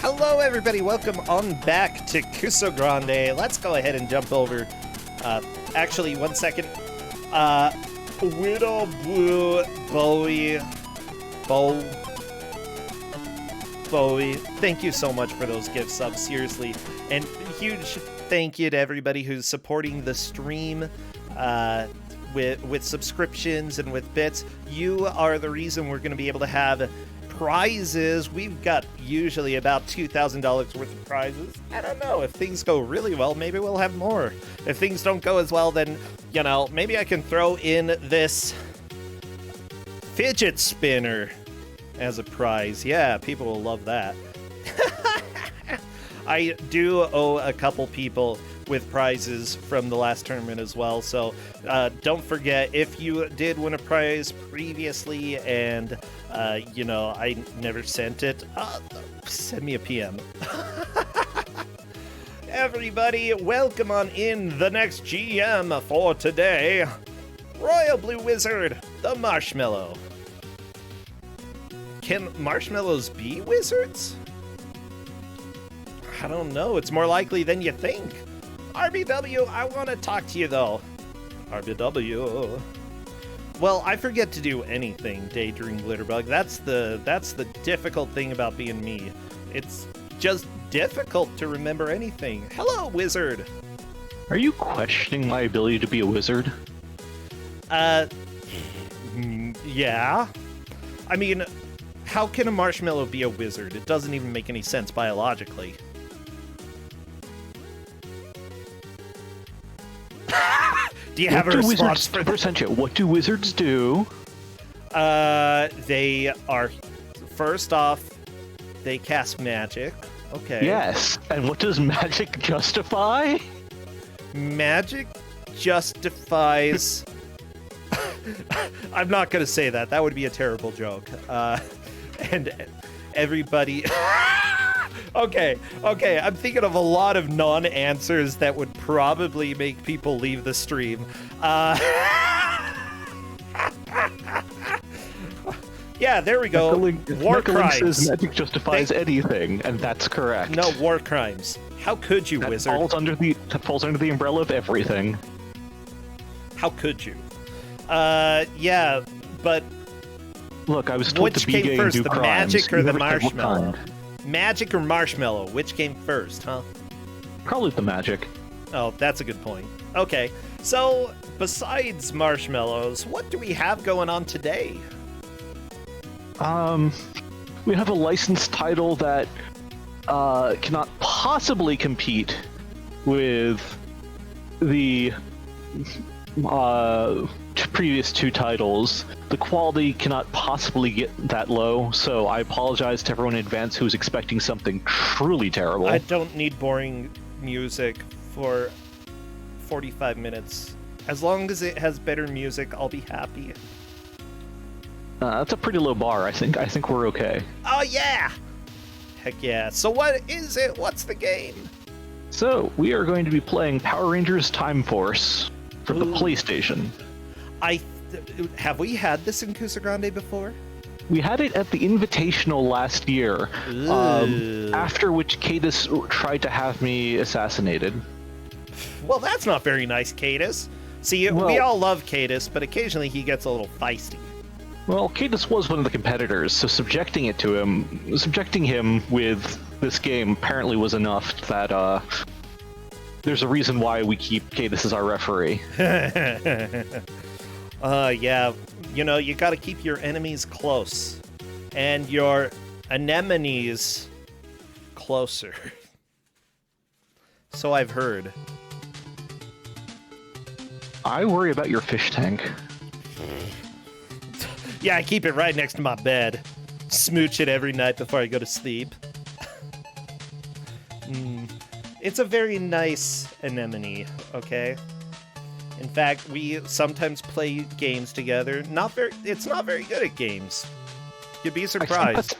Hello, everybody. Welcome on back to Ku5ogrande. Let's go ahead and jump over. Actually, 1 second. Widow Blue Bowie. Thank you so much for those gift subs, seriously. And huge thank you to everybody who's supporting the stream with subscriptions and with bits. You are the reason we're going to be able to have prizes. We've got usually about $2,000 worth of prizes. I don't know. If things go really well, maybe we'll have more. If things don't go as well, then, you know, maybe I can throw in this fidget spinner as a prize. Yeah, people will love that. I do owe a couple people with prizes from the last tournament as well, so don't forget, if you did win a prize previously and you know, I never sent it, send me a PM. Everybody, welcome on in. The next GM for today, Royal Blue Wizard, the Marshmallow. Can marshmallows be wizards? I don't know. It's more likely than you think. RBW, I want to talk to you, though. RBW. Well, I forget to do anything, Daydream Glitterbug. That's the difficult thing about being me. It's just difficult to remember anything. Hello, wizard. Are you questioning my ability to be a wizard? Yeah. I mean, how can a marshmallow be a wizard? It doesn't even make any sense biologically. Do you have a response for that? What do wizards do? They are, first off, they cast magic. Okay. Yes, and what does magic justify? Magic justifies... I'm not gonna say that. That would be a terrible joke. And everybody... Okay, I'm thinking of a lot of non-answers that would probably make people leave the stream. Yeah, there we go. War crimes. Says magic justifies anything, and that's correct. No, war crimes. How could you, wizard? That falls under the umbrella of everything. How could you? Yeah, but... Look, I was told to be gay and do crimes. Which came first, the magic or the marshmallow? Magic or marshmallow? Which came first, huh? Probably the magic. Oh, that's a good point. Okay, so besides marshmallows, what do we have going on today? We have a licensed title that cannot possibly compete with the previous two titles. The quality cannot possibly get that low, so I apologize to everyone in advance who's expecting something truly terrible. I don't need boring music for 45 minutes. As long as it has better music, I'll be happy. That's a pretty low bar, I think. I think we're okay. Oh, yeah! Heck yeah. So what is it? What's the game? So, we are going to be playing Power Rangers Time Force for the PlayStation. Have we had this in Ku5ogrande before? We had it at the Invitational last year, after which Cadus tried to have me assassinated. Well, that's not very nice, Cadus. See, we all love Cadus, but occasionally he gets a little feisty. Well, Cadus was one of the competitors, so subjecting him with this game apparently was enough that there's a reason why we keep Cadus as our referee. Yeah, you know, you gotta keep your enemies close, and your anemones closer. So I've heard. I worry about your fish tank. Yeah, I keep it right next to my bed. Smooch it every night before I go to sleep. It's a very nice anemone, okay? In fact, we sometimes play games together. It's not very good at games. You'd be surprised.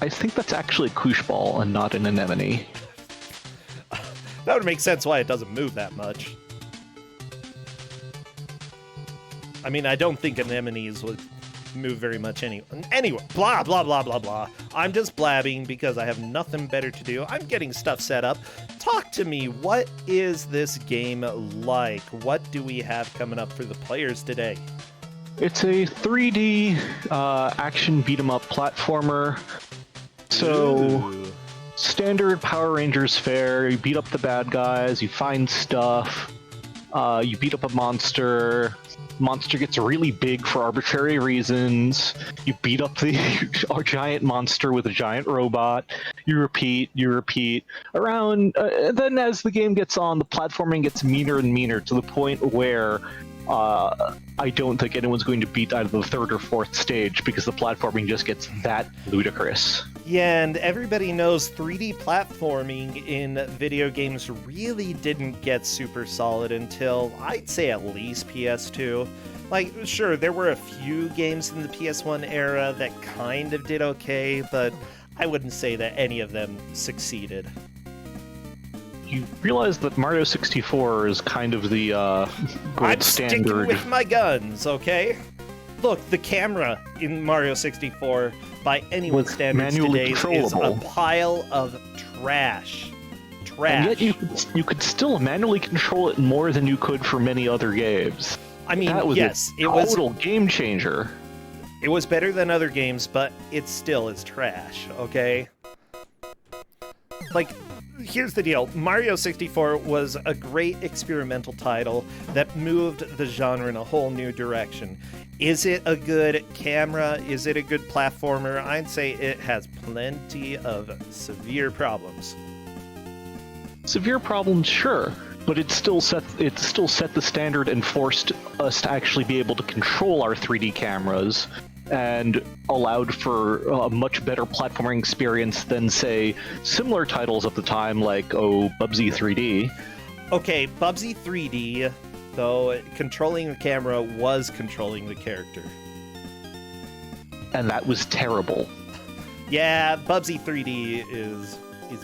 I think that's actually a koosh ball and not an anemone. That would make sense why it doesn't move that much. I mean, I don't think anemones would move very much anyway. Anyway, blah, blah, blah, blah, blah. I'm just blabbing because I have nothing better to do. I'm getting stuff set up. Talk to me. What is this game like? What do we have coming up for the players today? It's a 3D action beat-em-up platformer. So, Ooh. standard Power Rangers fare. You beat up the bad guys, you find stuff, you beat up a monster. Monster gets really big for arbitrary reasons. You beat up the our giant monster with a giant robot. You repeat. Around, then as the game gets on, the platforming gets meaner and meaner to the point where I don't think anyone's going to beat out of the third or fourth stage because the platforming just gets that ludicrous. Yeah, and everybody knows 3D platforming in video games really didn't get super solid until, I'd say, at least PS2. Like, sure, there were a few games in the PS1 era that kind of did okay, but I wouldn't say that any of them succeeded. You realize that Mario 64 is kind of the gold I'm standard. sticking with my guns, okay? Look, the camera in Mario 64, by anyone's standards manually today, is a controllable. pile of trash. And yet you could still manually control it more than you could for many other games. I mean, That was yes, a total game changer. It was better than other games, but it still is trash, okay? Like, here's the deal. Mario 64 was a great experimental title that moved the genre in a whole new direction. Is it a good camera? Is it a good platformer? I'd say it has plenty of severe problems. Severe problems, sure, but it still set the standard and forced us to actually be able to control our 3D cameras, and allowed for a much better platforming experience than, say, similar titles at the time like Bubsy 3D. Okay, Bubsy 3D, though, controlling the camera was controlling the character. And that was terrible. Yeah, Bubsy 3D is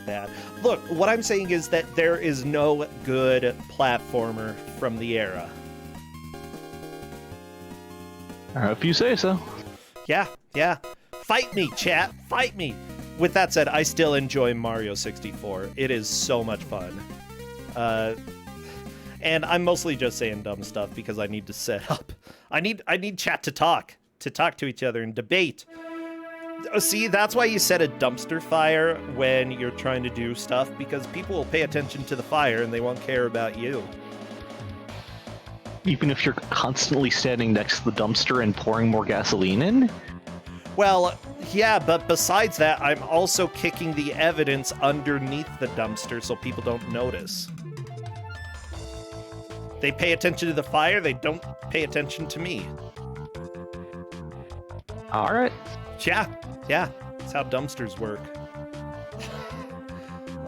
bad. Look, what I'm saying is that there is no good platformer from the era. If you say so. Yeah. Fight me, chat. Fight me. With that said, I still enjoy Mario 64. It is so much fun. And I'm mostly just saying dumb stuff because I need to set up. I need chat to talk to each other and debate. See, that's why you set a dumpster fire when you're trying to do stuff, because people will pay attention to the fire and they won't care about you. Even if you're constantly standing next to the dumpster and pouring more gasoline in? Well, yeah, but besides that, I'm also kicking the evidence underneath the dumpster so people don't notice. They pay attention to the fire, they don't pay attention to me. Alright. Yeah, that's how dumpsters work.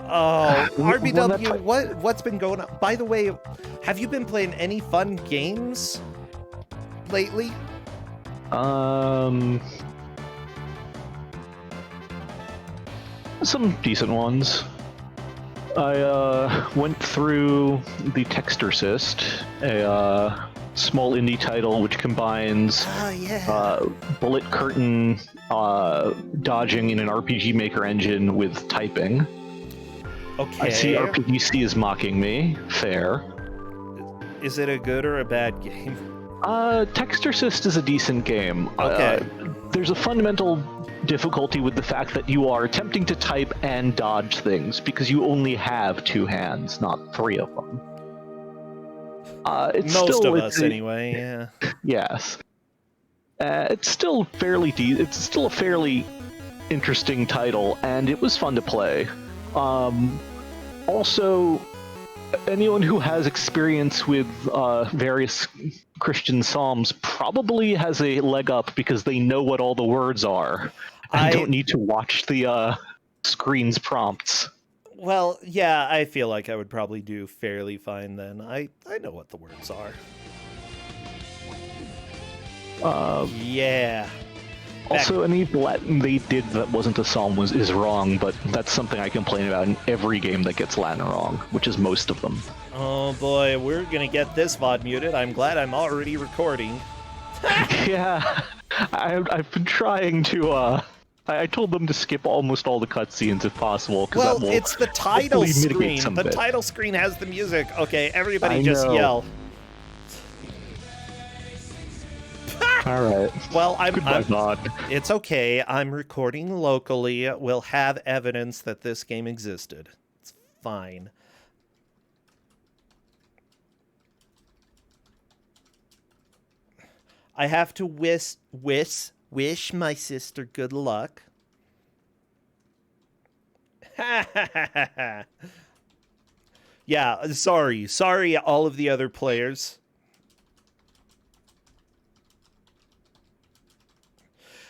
Oh, RBW, what's been going on? By the way, have you been playing any fun games lately? Some decent ones. I went through the Textorcist, a small indie title which combines bullet curtain dodging in an RPG Maker engine with typing. Okay. I see RPGC is mocking me. Fair. Is it a good or a bad game? Textorcist is a decent game. Okay. There's a fundamental difficulty with the fact that you are attempting to type and dodge things because you only have two hands, not three of them. Most of us, anyway. Yeah. Yes. It's still It's still a fairly interesting title, and it was fun to play. Also, anyone who has experience with various Christian psalms probably has a leg up because they know what all the words are and don't need to watch the screen's prompts. Well, yeah, I feel like I would probably do fairly fine then. I know what the words are. Yeah. Also, any Latin they did that wasn't a psalm is wrong, but that's something I complain about in every game that gets Latin wrong, which is most of them. Oh boy, we're gonna get this VOD muted. I'm glad I'm already recording. Yeah, I've been trying to I told them to skip almost all the cutscenes if possible, because Well, that will it's the title hopefully mitigate screen. some The of it. title screen has the music. Okay, everybody I just know. yell. All right. Well, Goodbye, Nod. it's okay. I'm recording locally. We'll have evidence that this game existed. It's fine. I have to wish my sister good luck. Yeah, sorry all of the other players.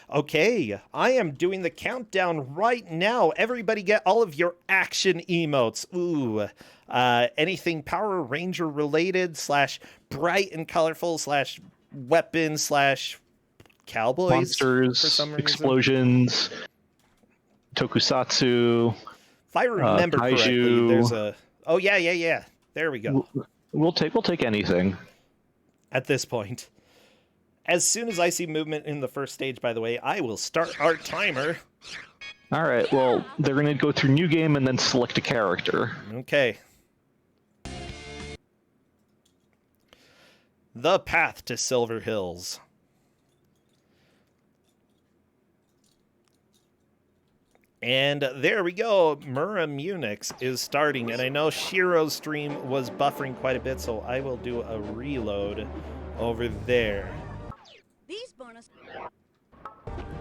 Okay, I am doing the countdown right now. Everybody get all of your action emotes. Ooh, anything Power Ranger related / bright and colorful / weapon / cowboys. Monsters, for some reason. explosions, tokusatsu. If I remember correctly, kaiju. there's a... Oh, yeah. There we go. We'll take anything. At this point. As soon as I see movement in the first stage, by the way, I will start our timer. All right, well, they're going to go through New Game and then select a character. Okay. The Path to Silver Hills. And there we go. Mura Munix is starting, and I know Shiro's stream was buffering quite a bit, so I will do a reload over there. These bonus.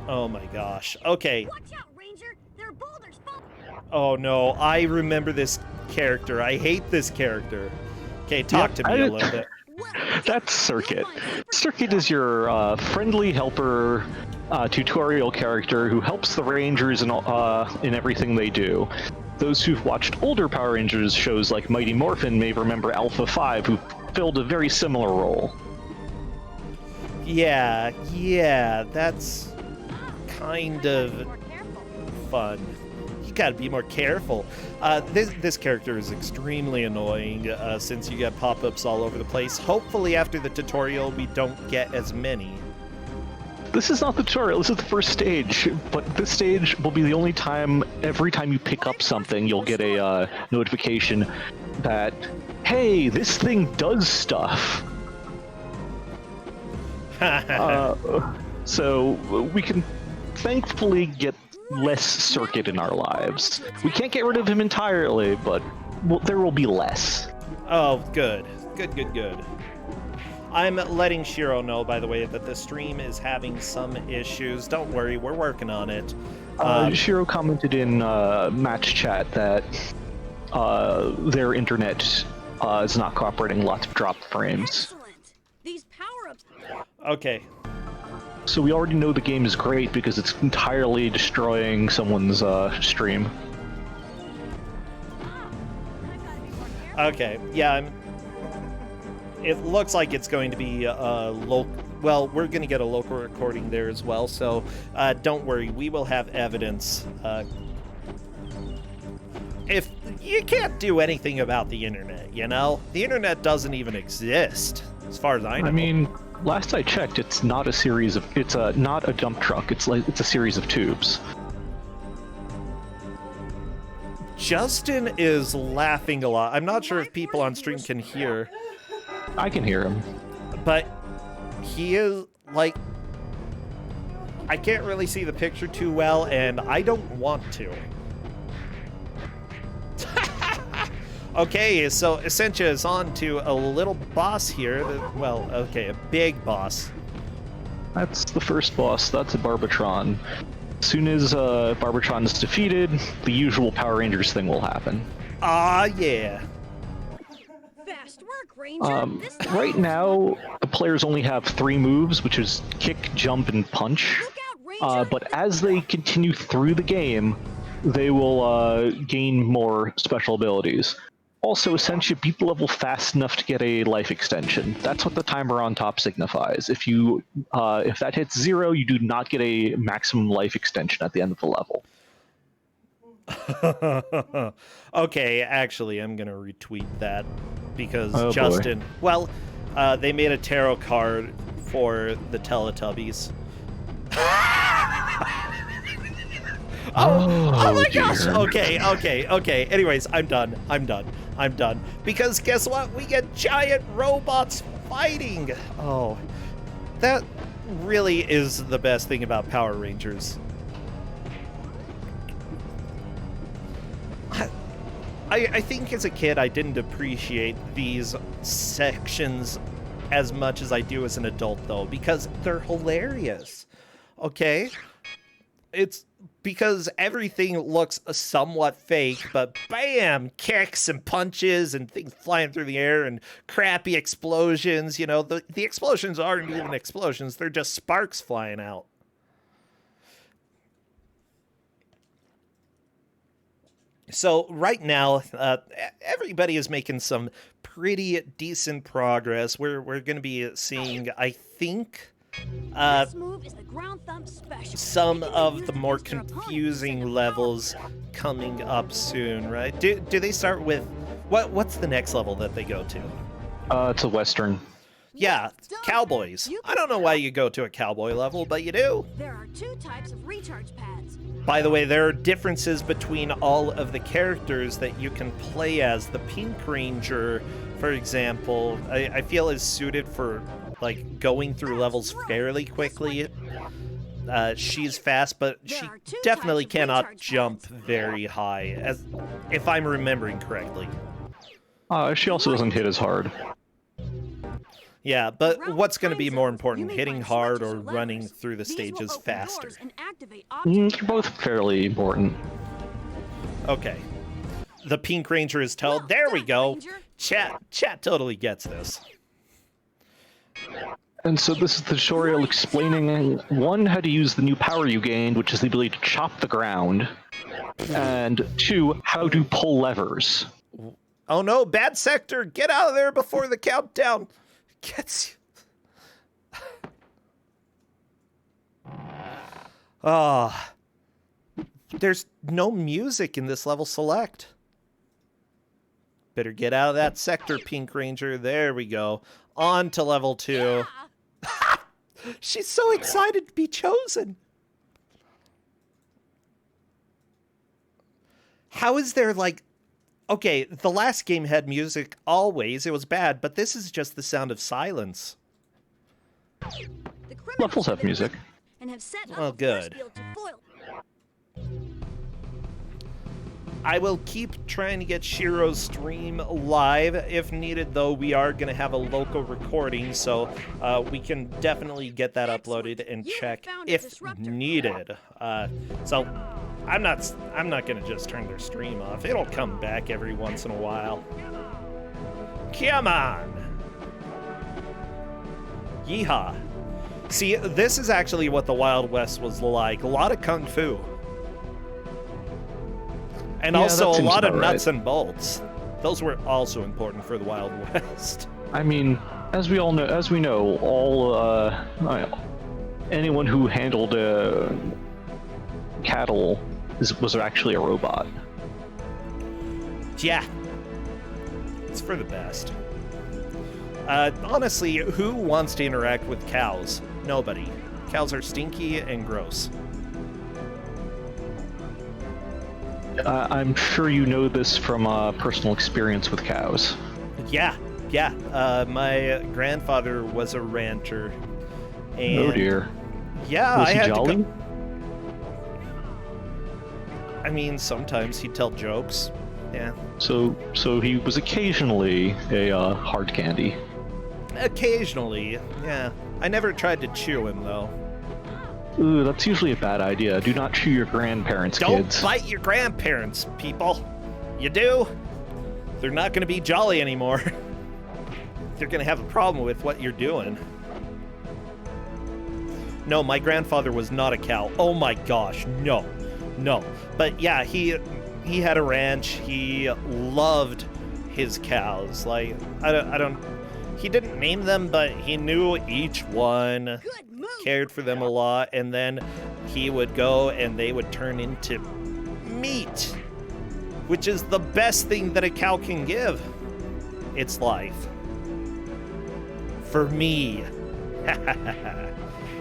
Oh my gosh. Okay. Watch out, Ranger! There are boulders falling. Oh no, I remember this character. I hate this character. Okay, talk to me a little bit. That's Circuit. Circuit is your friendly helper tutorial character who helps the Rangers in everything they do. Those who've watched older Power Rangers shows like Mighty Morphin may remember Alpha 5, who filled a very similar role. Yeah, that's kind of fun. You gotta be more careful. This character is extremely annoying since you get pop-ups all over the place. Hopefully after the tutorial we don't get as many. This is not the tutorial, this is the first stage, but this stage will be the only time, every time you pick up something, you'll get a notification that, hey, this thing does stuff. So we can thankfully get less Circuit in our lives. We can't get rid of him entirely, but there will be less. Oh, good. I'm letting Shiro know, by the way, that the stream is having some issues. Don't worry, we're working on it. Shiro commented in match chat that their internet is not cooperating, lots of dropped frames. Excellent. These power-ups. Okay. So we already know the game is great because it's entirely destroying someone's stream. Okay, yeah, it looks like it's going to be local. Well, we're going to get a local recording there as well, so don't worry, we will have evidence. If you can't do anything about the internet, you know? The internet doesn't even exist, as far as I know. I mean, last I checked, it's not a series of. It's not a dump truck. It's a series of tubes. Justin is laughing a lot. I'm not sure if people on stream can hear. I can hear him. But he is, like... I can't really see the picture too well, and I don't want to. Okay, so Essentia is on to a little boss here. Well, okay, a big boss. That's the first boss. That's a Barbatron. As soon as Barbatron is defeated, the usual Power Rangers thing will happen. Ah, yeah. Fast work, Ranger. Right now, the players only have 3 moves, which is kick, jump, and punch. Look out, Ranger. But as they continue through the game, they will gain more special abilities. Also, Essentia beat the level fast enough to get a life extension. That's what the timer on top signifies. If that hits 0, you do not get a maximum life extension at the end of the level. Okay, actually, I'm going to retweet that because Oh, Justin... Boy. Well, they made a tarot card for the Teletubbies. Oh my dear. gosh! Okay. Anyways, I'm done. Because guess what? We get giant robots fighting. Oh, that really is the best thing about Power Rangers. I think as a kid I didn't appreciate these sections as much as I do as an adult, though, because they're hilarious. Okay? It's because everything looks somewhat fake, but bam, kicks and punches and things flying through the air and crappy explosions. You know, the explosions aren't even explosions, they're just sparks flying out. So right now, everybody is making some pretty decent progress. We're going to be seeing, I think, This move is the ground thump special. some It can be of used the more against your opponent to send confusing a levels power shot. coming up soon, right? Do they start with what's the next level that they go to? It's a Western. Yeah, Done. cowboys. You I don't know why you go to a cowboy level, but you do. There are 2 types of recharge pads. By the way, there are differences between all of the characters that you can play as. The Pink Ranger, for example, I feel is suited for like going through levels fairly quickly. She's fast, but There she are 2 definitely types of cannot recharge jump pads. very high, as if I'm remembering correctly. She also doesn't hit as hard. Yeah, but Around what's going to time be more zones, important, you may hitting find hard switches or or running levers. through the These will stages open faster? doors and activate objects. They're both fairly important. Okay. The Pink Ranger is told. Well There we done, go. Ranger. Chat totally gets this. And so this is the tutorial explaining, 1, how to use the new power you gained, which is the ability to chop the ground, and 2, how to pull levers. Oh no, bad sector! Get out of there before the countdown gets you. Ah. There's no music in this level select. Better get out of that sector, Pink Ranger. There we go. On to level 2. Yeah. She's so excited to be chosen. How is there like... Okay, the last game had music always. It was bad, but this is just the sound of silence. The criminals Levels have been music. and have set up Well, a force good. field to foil. I will keep trying to get Shiro's stream live if needed, though we are going to have a local recording, so we can definitely get that uploaded and You have check found a if disruptor. needed. So I'm not going to just turn their stream off. It'll come back every once in a while. Come on! Yeehaw! See, this is actually what the Wild West was like. A lot of kung fu. And Yeah, also that a seems lot of about right. nuts and bolts. Those were also important for the Wild West. I mean, as we know, all anyone who handled cattle was actually a robot. Yeah. It's for the best. Honestly, who wants to interact with cows? Nobody. Cows are stinky and gross. I'm sure you know this from personal experience with cows. Yeah. My grandfather was a rancher. And Oh dear. Yeah, Was I he had jolly? to go. I mean, sometimes he'd tell jokes. Yeah. So he was occasionally a hard candy. Occasionally, yeah. I never tried to chew him, though. Ooh, that's usually a bad idea. Do not chew your grandparents' Don't kids. bite your grandparents, people. You do? They're not going to be jolly anymore. They're going to have a problem with what you're doing. No, my grandfather was not a cow. Oh my gosh, no. But yeah, he had a ranch. He loved his cows. Like, I don't he didn't name them, but he knew each one. Good move. Cared for them a lot, and then he would go and they would turn into meat, which is the best thing that a cow can give. It's life. For me.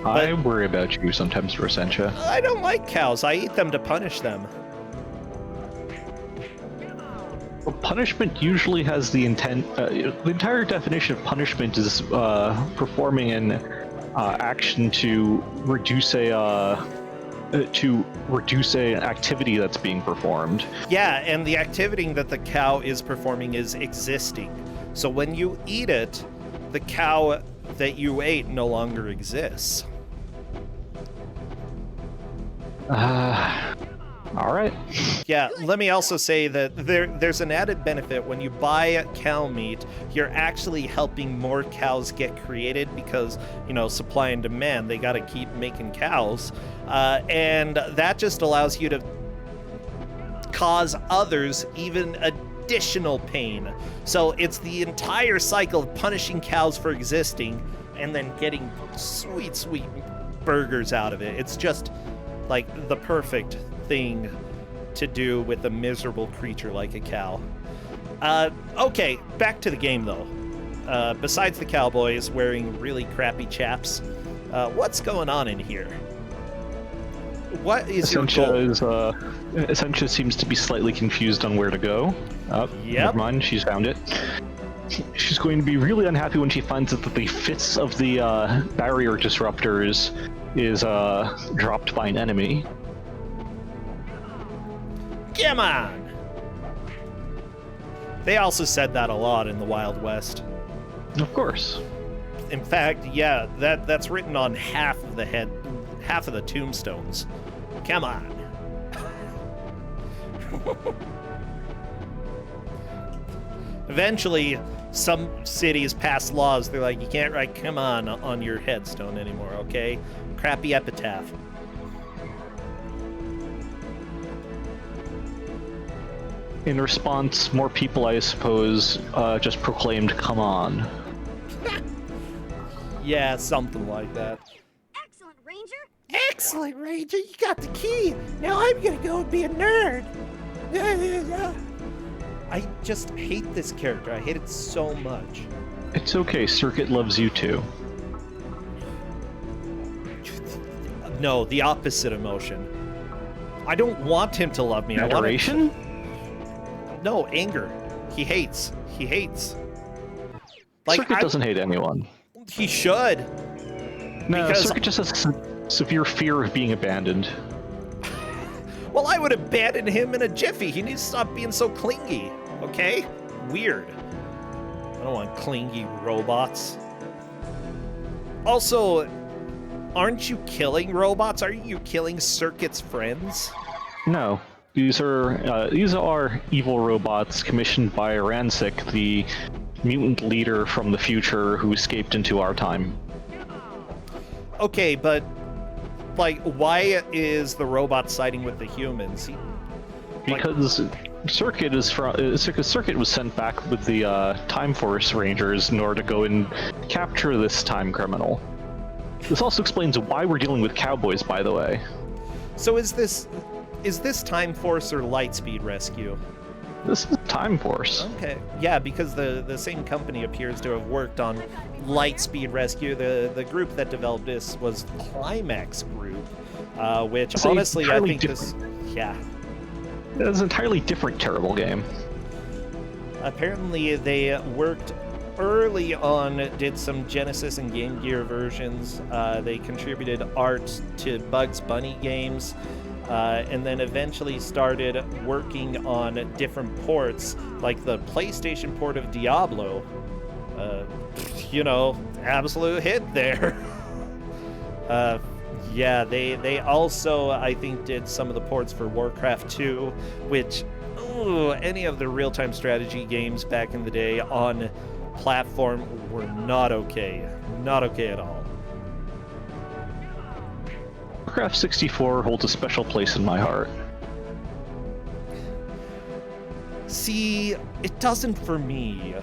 I worry about you sometimes, Rosentia. I don't like cows. I eat them to punish them. Well, punishment usually has the intent. The entire definition of punishment is performing an action to reduce an activity that's being performed. Yeah, and the activity that the cow is performing is existing. So when you eat it, the cow that you ate no longer exists. All right. Yeah, let me also say that there's an added benefit when you buy cow meat. You're actually helping more cows get created because, supply and demand, they got to keep making cows. And that just allows you to cause others even additional pain. So it's the entire cycle of punishing cows for existing and then getting sweet, sweet burgers out of it. It's just like the perfect thing to do with a miserable creature like a cow. Okay, back to the game though. Besides the cowboys wearing really crappy chaps, what's going on in here? What is your goal? Essentia seems to be slightly confused on where to go. Yep. Never mind, she's found it. She's going to be really unhappy when she finds out that the fits of the barrier disruptors is dropped by an enemy. Come on! They also said that a lot in the Wild West. Of course. In fact, yeah, that's written on half of the tombstones. Come on. Eventually, some cities pass laws. They're like, you can't write "come on your headstone anymore, okay? Crappy epitaph. In response, more people, I suppose, just proclaimed "come on." Yeah, something like that. Excellent, Ranger. Excellent, Ranger. You got the key. Now I'm gonna go and be a nerd. I just hate this character. I hate it so much. It's okay, Circuit loves you too. No, the opposite emotion. I don't want him to love me. Adoration? No, anger. He hates. He hates. Circuit doesn't hate anyone. He should. No, because... Circuit just has severe fear of being abandoned. Well, I would abandon him in a jiffy. He needs to stop being so clingy, okay? Weird. I don't want clingy robots. Also, aren't you killing robots? Are you killing Circuit's friends? No. These are evil robots commissioned by Ransik, the mutant leader from the future who escaped into our time. Okay, but like, why is the robot siding with the humans? Because Circuit was sent back with the Time Force Rangers in order to go and capture this time criminal. This also explains why we're dealing with cowboys, by the way. So is this Time Force or Lightspeed Rescue? This is Time Force. Okay, yeah, because the same company appears to have worked on Lightspeed Rescue. The group that developed this was Climax Group, which It's honestly I think yeah. It's an entirely different terrible game. Apparently they worked early on, did some Genesis and Game Gear versions. They contributed art to Bugs Bunny games. And then eventually started working on different ports, like the PlayStation port of Diablo. Absolute hit there. Yeah, they also, I think, did some of the ports for Warcraft 2, which, any of the real-time strategy games back in the day on platform were not okay. Not okay at all. Warcraft 64 holds a special place in my heart. See, it doesn't for me.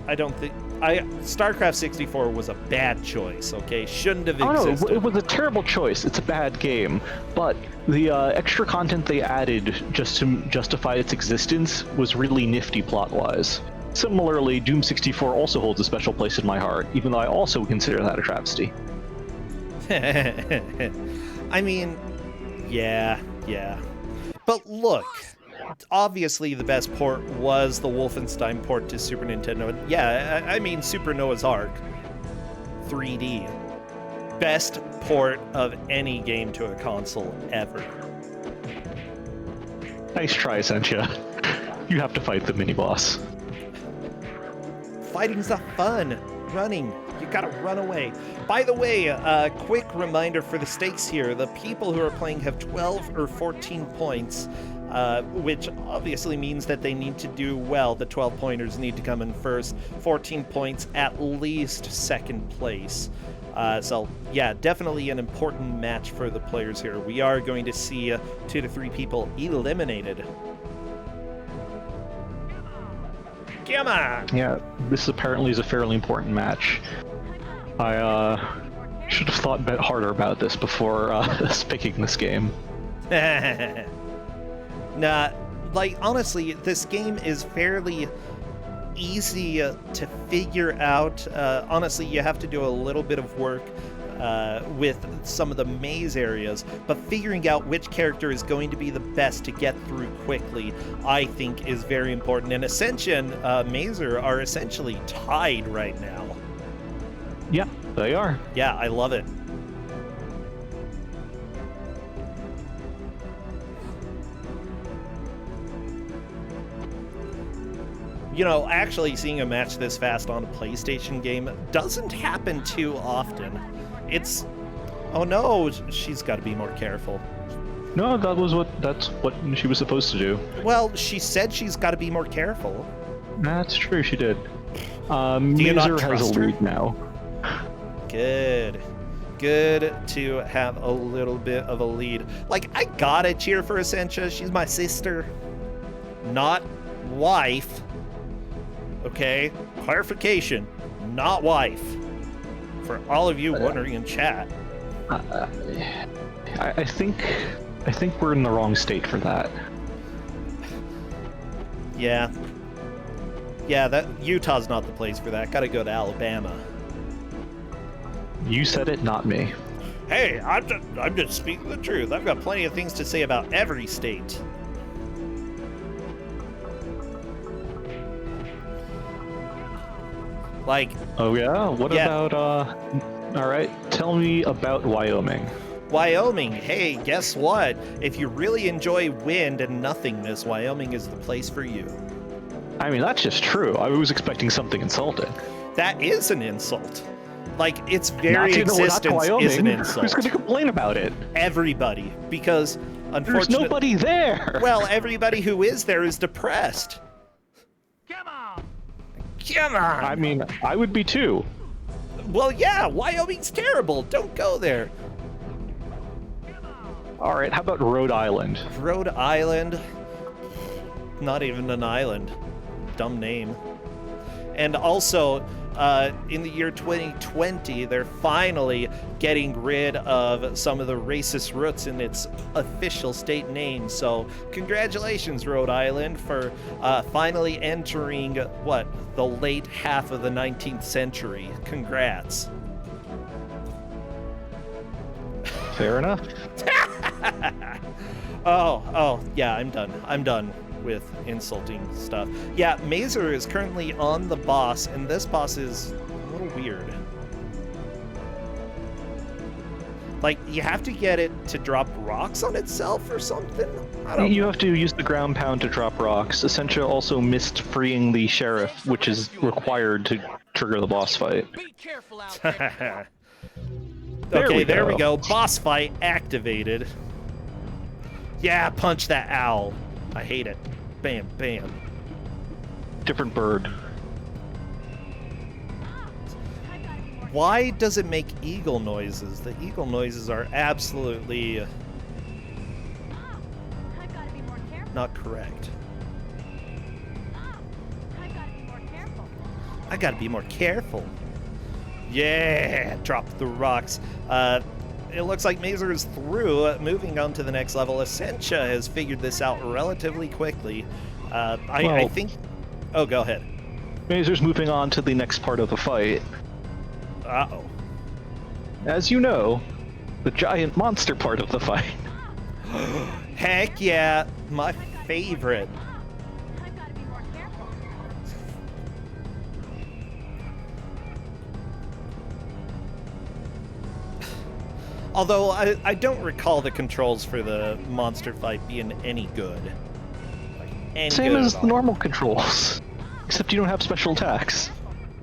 I don't think... StarCraft 64 was a bad choice, okay? Shouldn't have existed. No, it was a terrible choice. It's a bad game. But the extra content they added just to justify its existence was really nifty plot-wise. Similarly, Doom 64 also holds a special place in my heart, even though I also consider that a travesty. I mean, yeah. But look, obviously the best port was the Wolfenstein port to Super Nintendo. Yeah, I mean Super Noah's Ark 3D. Best port of any game to a console ever. Nice try, Sentia. You have to fight the mini-boss. Fighting's not fun. Running. You gotta run away. By the way, a quick reminder for the stakes here. The people who are playing have 12 or 14 points, which obviously means that they need to do well. The 12 pointers need to come in first. 14 points, at least second place. So, yeah, definitely an important match for the players here. We are going to see 2 to 3 people eliminated. Come on! Yeah, this apparently is a fairly important match. I should have thought a bit harder about this before picking this game. Nah, like, honestly, this game is fairly easy to figure out. Honestly, you have to do a little bit of work with some of the maze areas, but figuring out which character is going to be the best to get through quickly, I think, is very important. And Ascension, Mazer are essentially tied right now. Yeah, they are. Yeah, I love it. You know, actually seeing a match this fast on a PlayStation game doesn't happen too often. It's... Oh no, she's got to be more careful. No, that's what she was supposed to do. Well, she said she's got to be more careful. That's true, she did. you not Mazer has trust a her? lead now. Good. Good to have a little bit of a lead. Like, I gotta cheer for Essentia. She's my sister. Not wife. Okay? Clarification. Not wife. For all of you wondering in chat. I think we're in the wrong state for that. Yeah. Yeah, that Utah's not the place for that. Gotta go to Alabama. You said it, not me. Hey, I'm just speaking the truth. I've got plenty of things to say about every state. Like... Oh yeah? What about, alright, tell me about Wyoming. Wyoming, hey, guess what? If you really enjoy wind and nothingness, Wyoming is the place for you. I mean, that's just true. I was expecting something insulting. That is an insult. Like, its very existence is an insult. Who's going to complain about it? Everybody, because unfortunately... There's nobody there! Well, everybody who is there is depressed. Come on! I mean, I would be too. Well, yeah, Wyoming's terrible. Don't go there. Alright, how about Rhode Island? Rhode Island? Not even an island. Dumb name. And also, in the year 2020, they're finally getting rid of some of the racist roots in its official state name. So, congratulations, Rhode Island, for finally entering, what, the late half of the 19th century. Congrats. Fair enough. Oh, yeah, I'm done with insulting stuff. Yeah, Mazer is currently on the boss, and this boss is a little weird. Like, you have to get it to drop rocks on itself or something? I don't You know. have to use the ground pound to drop rocks. Essentia also missed freeing the sheriff, which is required to trigger the boss fight. Be careful out there. Okay, there we go. go. Boss fight activated. Yeah, punch that owl. I hate it. Bam, bam. Different bird. Why does it make eagle noises? The eagle noises are absolutely I've got to be more careful. not correct. I've got to be more careful. I gotta be more careful. Yeah, drop the rocks. It looks like Mazer is through. Moving on to the next level. Essentia has figured this out relatively quickly. I think... Oh, go ahead. Mazer's moving on to the next part of the fight. Uh-oh. As you know, The giant monster part of the fight. Heck yeah, my favorite. I've got to be more careful. Although I don't recall the controls for the monster fight being any good. Like, any Same good as at the all. normal controls. Except you don't have special attacks.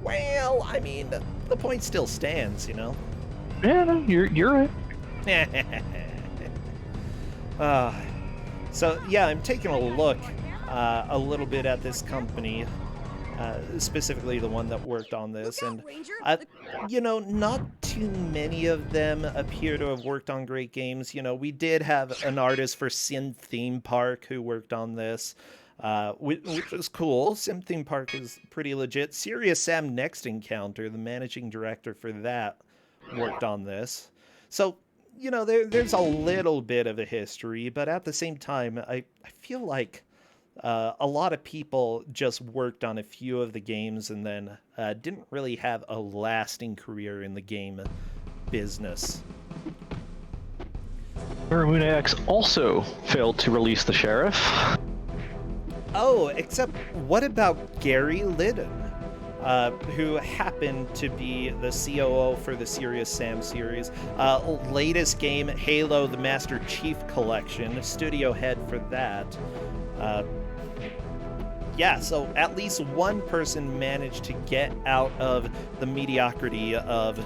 Well, I mean, the point still stands, you know? Yeah, no, you're right. So, yeah, I'm taking a look a little bit at this company, specifically the one that worked on this, Look out, and, Ranger. you know, not too many of them appear to have worked on great games. You know, we did have an artist for Sim Theme Park who worked on this, which was cool. Sim Theme Park is pretty legit. Serious Sam Next Encounter, the managing director for that, worked on this. So, you know, there's a little bit of a history, but at the same time, I feel like a lot of people just worked on a few of the games and then didn't really have a lasting career in the game business. Muramune X also failed to release the sheriff. Oh, except what about Gary Liddon, who happened to be the COO for the Serious Sam series? Latest game, Halo the Master Chief Collection, studio head for that. Yeah, so at least one person managed to get out of the mediocrity of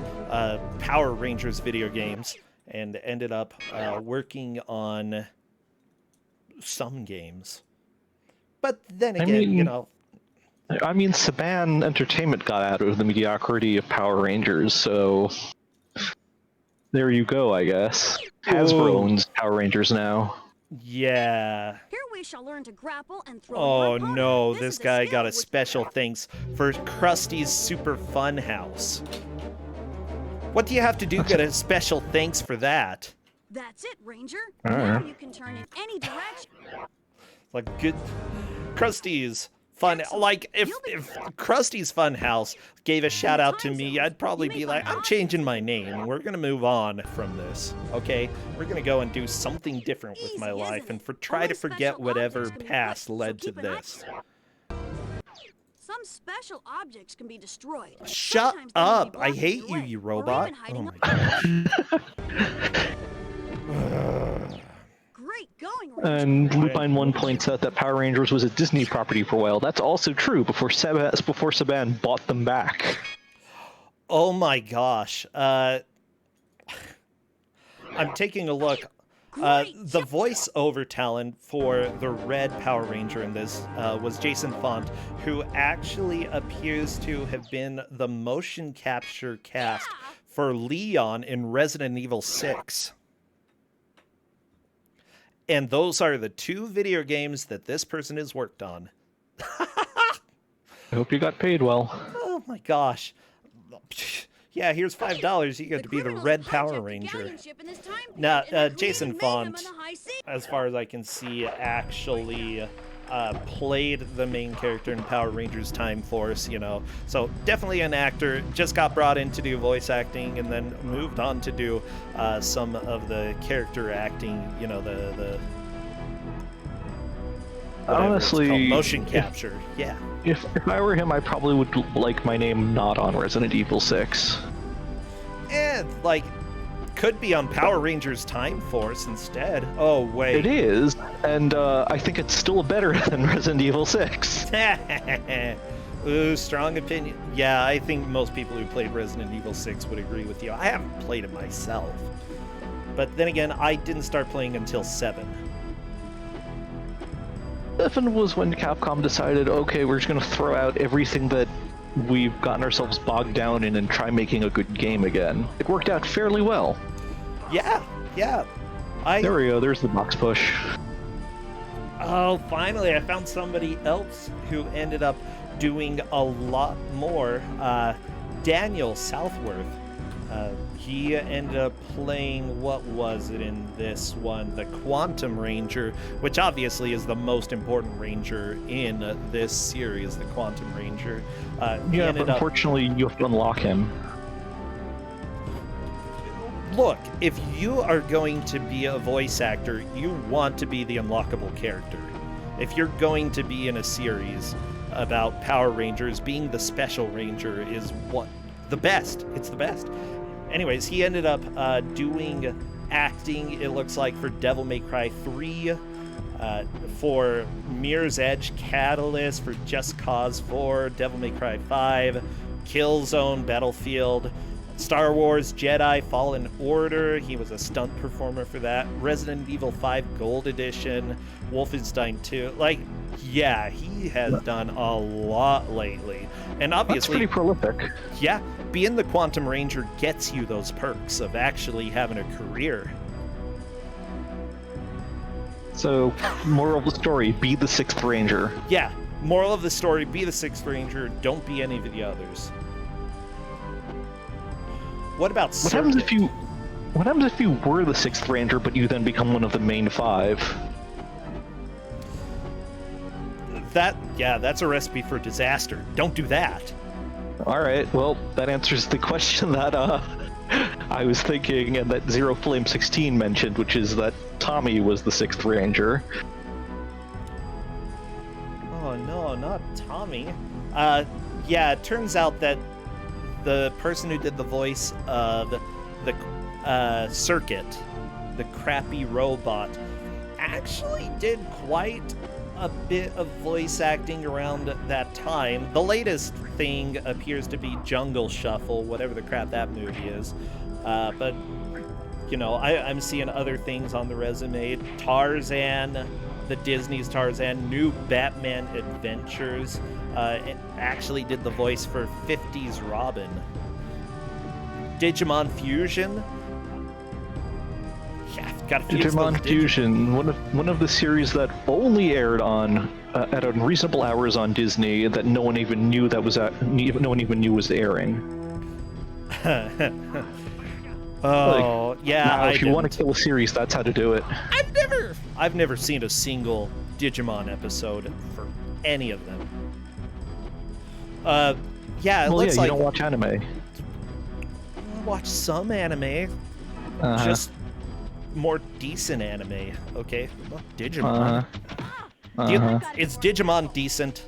Power Rangers video games and ended up working on some games. But then again, you know... I mean, Saban Entertainment got out of the mediocrity of Power Rangers, so there you go, I guess. Hasbro Ooh. owns Power Rangers now. Yeah. Here we shall learn to grapple and throw Oh your opponent. no, This this is a guy skill got a which- special thanks for Krusty's Super Fun House. What do you have to do to get a special thanks for that? That's it, Ranger. All Now right. you can turn in any direction. Like good Krusty's Fun, like if Krusty's Fun House gave a shout out to me, I'd probably be like, I'm changing my name. We're gonna move on from this, okay? We're gonna go and do something different with my life and try to forget whatever past led to this. Some special objects can be destroyed. Shut Sometimes they may be up! I blocking hate your you, way, you or robot. even hiding Oh up my gosh. Great going, Ranger. And Lupine 1 points out that Power Rangers was a Disney property for a while. That's also true before Saban bought them back. Oh my gosh. I'm taking a look. The voiceover talent for the Red Power Ranger in this was Jason Font, who actually appears to have been the motion capture cast for Leon in Resident Evil 6. And those are the two video games that this person has worked on. I hope you got paid well. Oh my gosh. Yeah, here's $5. You get to be the Red Power Ranger. Now, Jason Font, as far as I can see, actually played the main character in Power Rangers Time Force, you know. So definitely an actor, just got brought in to do voice acting and then moved on to do some of the character acting, you know, the honestly, it's called, motion capture. Yeah. If I were him, I probably would like my name not on Resident Evil 6. And, like, could be on Power Rangers Time Force instead. Oh, wait. It is, and I think it's still better than Resident Evil 6. Ooh, strong opinion. Yeah, I think most people who played Resident Evil 6 would agree with you. I haven't played it myself. But then again, I didn't start playing until 7. 7 was when Capcom decided, okay, we're just going to throw out everything that we've gotten ourselves bogged down in and try making a good game again. It worked out fairly well. Yeah. There we go, there's the box push. Oh, finally, I found somebody else who ended up doing a lot more. Daniel Southworth. He ended up playing, what was it in this one? The Quantum Ranger, which obviously is the most important Ranger in this series, the Quantum Ranger. Yeah, but unfortunately you have to unlock him. look, if you are going to be a voice actor, you want to be the unlockable character. If you're going to be in a series about Power Rangers, being the Special Ranger is the best. It's the best. Anyways, he ended up doing acting, it looks like, for Devil May Cry 3, for Mirror's Edge Catalyst, for Just Cause 4, Devil May Cry 5, Killzone, Battlefield, Star Wars Jedi Fallen Order. He was a stunt performer for that. Resident Evil 5 Gold Edition, Wolfenstein 2. Like, yeah, he has done a lot lately. And obviously, that's pretty prolific. Yeah, being the Quantum Ranger gets you those perks of actually having a career. So, moral of the story, be the 6th Ranger. Yeah, moral of the story, be the 6th Ranger, don't be any of the others. What about What happens if you were the 6th Ranger, but you then become one of the main 5? That's a recipe for disaster. Don't do that. Alright, well, that answers the question that I was thinking, and that Zero Flame 16 mentioned, which is that Tommy was the 6th Ranger. Oh no, not Tommy. Yeah, it turns out that the person who did the voice of the Circuit, the crappy robot, actually did quite a bit of voice acting around that time. The latest thing appears to be Jungle Shuffle, whatever the crap that movie is. But, you know, I'm seeing other things on the resume. Tarzan, the Disney's Tarzan, new Batman Adventures. It actually did the voice for 50s Robin. Digimon Fusion. Yeah, got a few Digimon Fusion, one of the series that only aired on at unreasonable hours on Disney that no one even knew was airing. Oh, yeah. Now, if you want to kill a series, that's how to do it. I've never seen a single Digimon episode for any of them. Yeah, it looks you like don't watch anime. I watch some anime, Uh-huh. just more decent anime. Okay, well, Digimon. Is Digimon decent?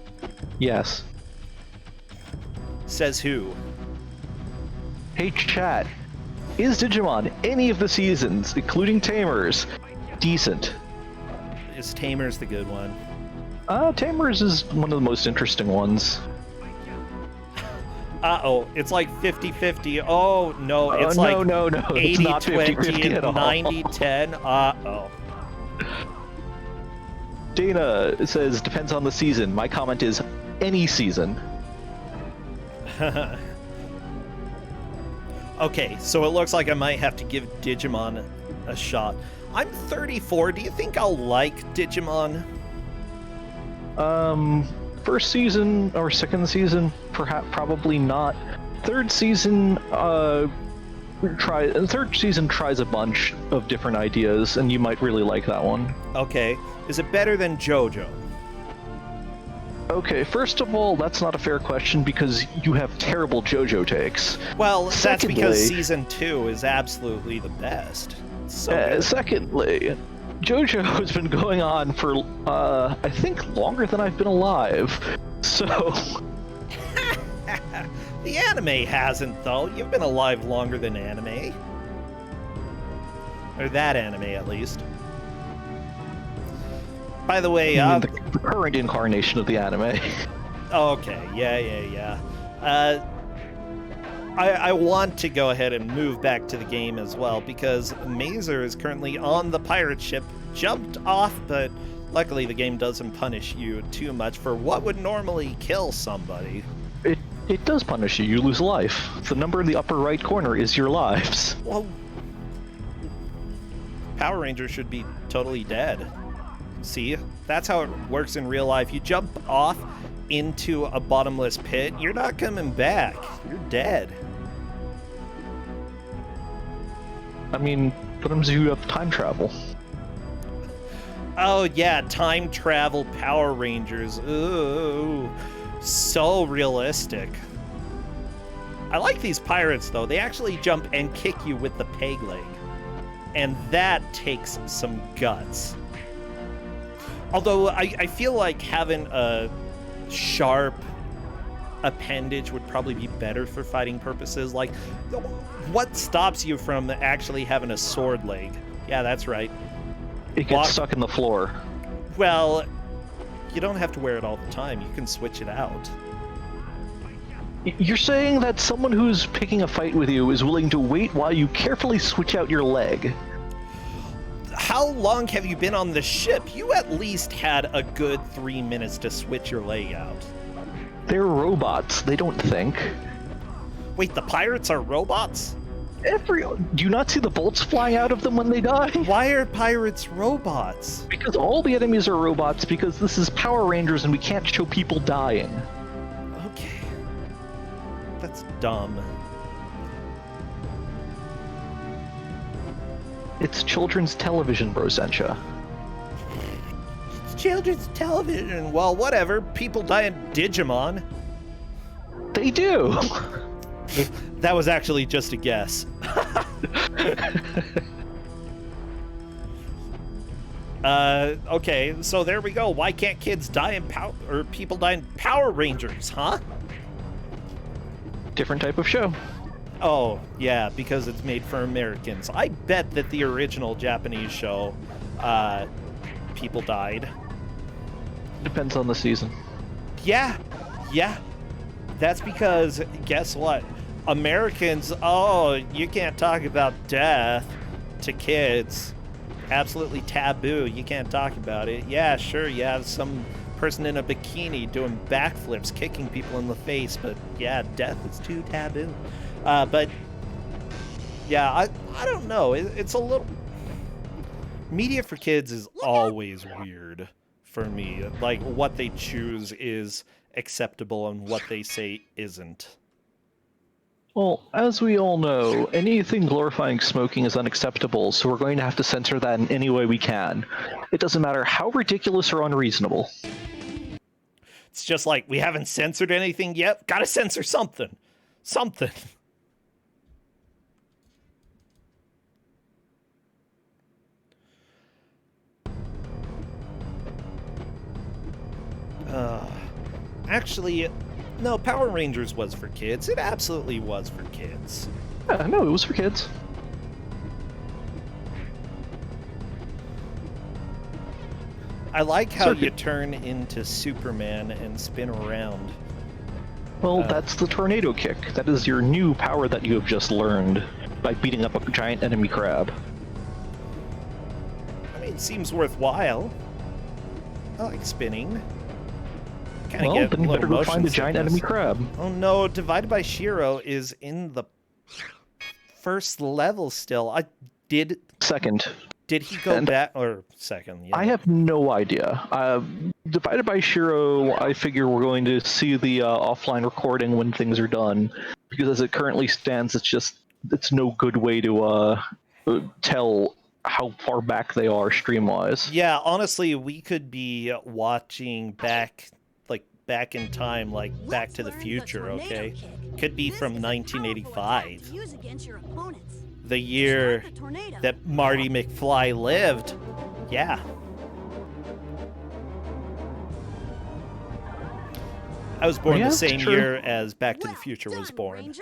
Yes. Says who? Hey chat, is Digimon any of the seasons, including Tamers, decent? Is Tamers the good one? Tamers is one of the most interesting ones. Uh-oh, it's like 50-50. Oh, no, it's like no, it's not 50-50 and at all. 90-10. Uh-oh. Dana says, depends on the season. My comment is, any season. Okay, so it looks like I might have to give Digimon a shot. I'm 34. Do you think I'll like Digimon? First season or second season, probably not. Third season, third season tries a bunch of different ideas, and you might really like that one. Okay. Is it better than JoJo? Okay, first of all, that's not a fair question because you have terrible JoJo takes. Well, that's because Secondly- season 2 is absolutely the best. It's so good. Secondly, JoJo has been going on for, I think, longer than I've been alive. So, The anime hasn't, though. You've been alive longer than anime. Or that anime, at least. By the way, I mean, the current incarnation of the anime. okay, yeah. I want to go ahead and move back to the game as well, because Mazer is currently on the pirate ship, jumped off, but luckily the game doesn't punish you too much for what would normally kill somebody. It does punish you. You lose a life. The number in the upper right corner is your lives. Well, Power Rangers should be totally dead. See, that's how it works in real life. You jump off into a bottomless pit, you're not coming back. You're dead. I mean, sometimes you have time travel. Oh yeah, time travel Power Rangers. Ooh, so realistic. I like these pirates, though. They actually jump and kick you with the peg leg. And that takes some guts. Although I feel like having a sharp appendage would probably be better for fighting purposes. Like, what stops you from actually having a sword leg? Yeah, that's right. It gets stuck in the floor. Well, you don't have to wear it all the time. You can switch it out. You're saying that someone who's picking a fight with you is willing to wait while you carefully switch out your leg? How long have you been on the ship? You at least had a good 3 minutes to switch your leg out. They're robots. They don't think. Wait, the pirates are robots? Do you not see the bolts flying out of them when they die? Why are pirates robots? Because all the enemies are robots, because this is Power Rangers and we can't show people dying. Okay. That's dumb. It's children's television, Brosensha. It's children's television. Well, whatever. People die in Digimon. They do! That was actually just a guess. Okay, so there we go. Why can't kids die in people die in Power Rangers, huh? Different type of show. Oh, yeah, because it's made for Americans. I bet that the original Japanese show, people died. Depends on the season. Yeah. That's because, guess what? Americans, oh, you can't talk about death to kids. Absolutely taboo. You can't talk about it. Yeah, sure, you have some person in a bikini doing backflips, kicking people in the face, but yeah, death is too taboo. But yeah, I don't know. It's a little... Media for kids is always weird for me. Like, what they choose is acceptable and what they say isn't. Well, as we all know, anything glorifying smoking is unacceptable, so we're going to have to censor that in any way we can. It doesn't matter how ridiculous or unreasonable. It's just like, we haven't censored anything yet. Gotta censor something. Something. Actually, no, Power Rangers was for kids. It absolutely was for kids. Yeah, no, it was for kids. I like how you turn into Superman and spin around. Well, that's the tornado kick. That is your new power that you have just learned by beating up a giant enemy crab. I mean, it seems worthwhile. I like spinning. Well, then you better go find the giant enemy crab. Oh no, Divided by Shiro is in the first level still. Second. Did he go back, or second? Yeah. I have no idea. Divided by Shiro, I figure we're going to see the offline recording when things are done, because as it currently stands, it's no good way to tell how far back they are stream-wise. Yeah, honestly, we could be watching back in time, like Back to the Future, okay? Could be from 1985. The year that Marty McFly lived. Yeah. I was born the same year as Back to the Future was born.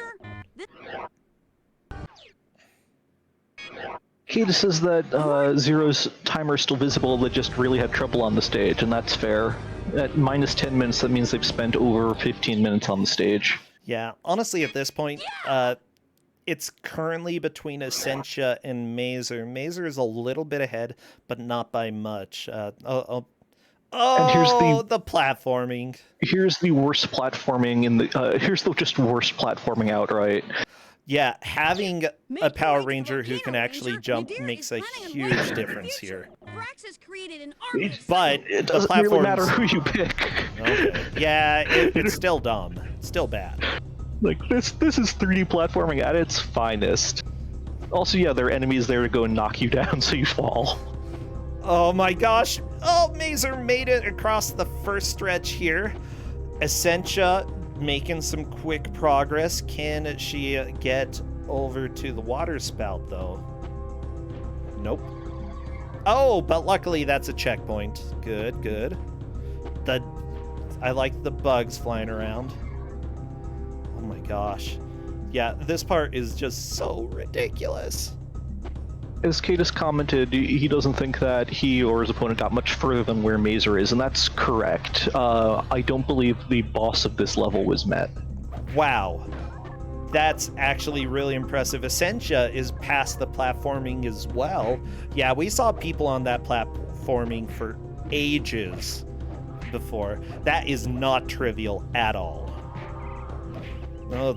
Kate says that Zero's timer is still visible, they just really had trouble on the stage, and that's fair. At minus 10 minutes, that means they've spent over 15 minutes on the stage. Yeah, honestly, at this point, it's currently between Essentia and Mazer. Mazer is a little bit ahead, but not by much. And here's the platforming. Here's the worst platforming in the. Here's the just worst platforming outright. Yeah, having a Power Ranger who can actually jump makes a huge difference here. But it doesn't really matter who you pick. Okay. Yeah, it's still dumb. It's still bad. Like, this is 3D platforming at its finest. Also, yeah, there are enemies there to go and knock you down so you fall. Oh my gosh. Oh, Mazer made it across the first stretch here. Essentia making some quick progress. Can she get over to the water spout, though? Nope. Oh, but luckily that's a checkpoint. Good, good. I like the bugs flying around. Oh my gosh. Yeah, this part is just so ridiculous. As Cadis commented, he doesn't think that he or his opponent got much further than where Mazer is, and that's correct. I don't believe the boss of this level was met. Wow. That's actually really impressive. Essentia is past the platforming as well. Yeah, we saw people on that platforming for ages before. That is not trivial at all. Oh,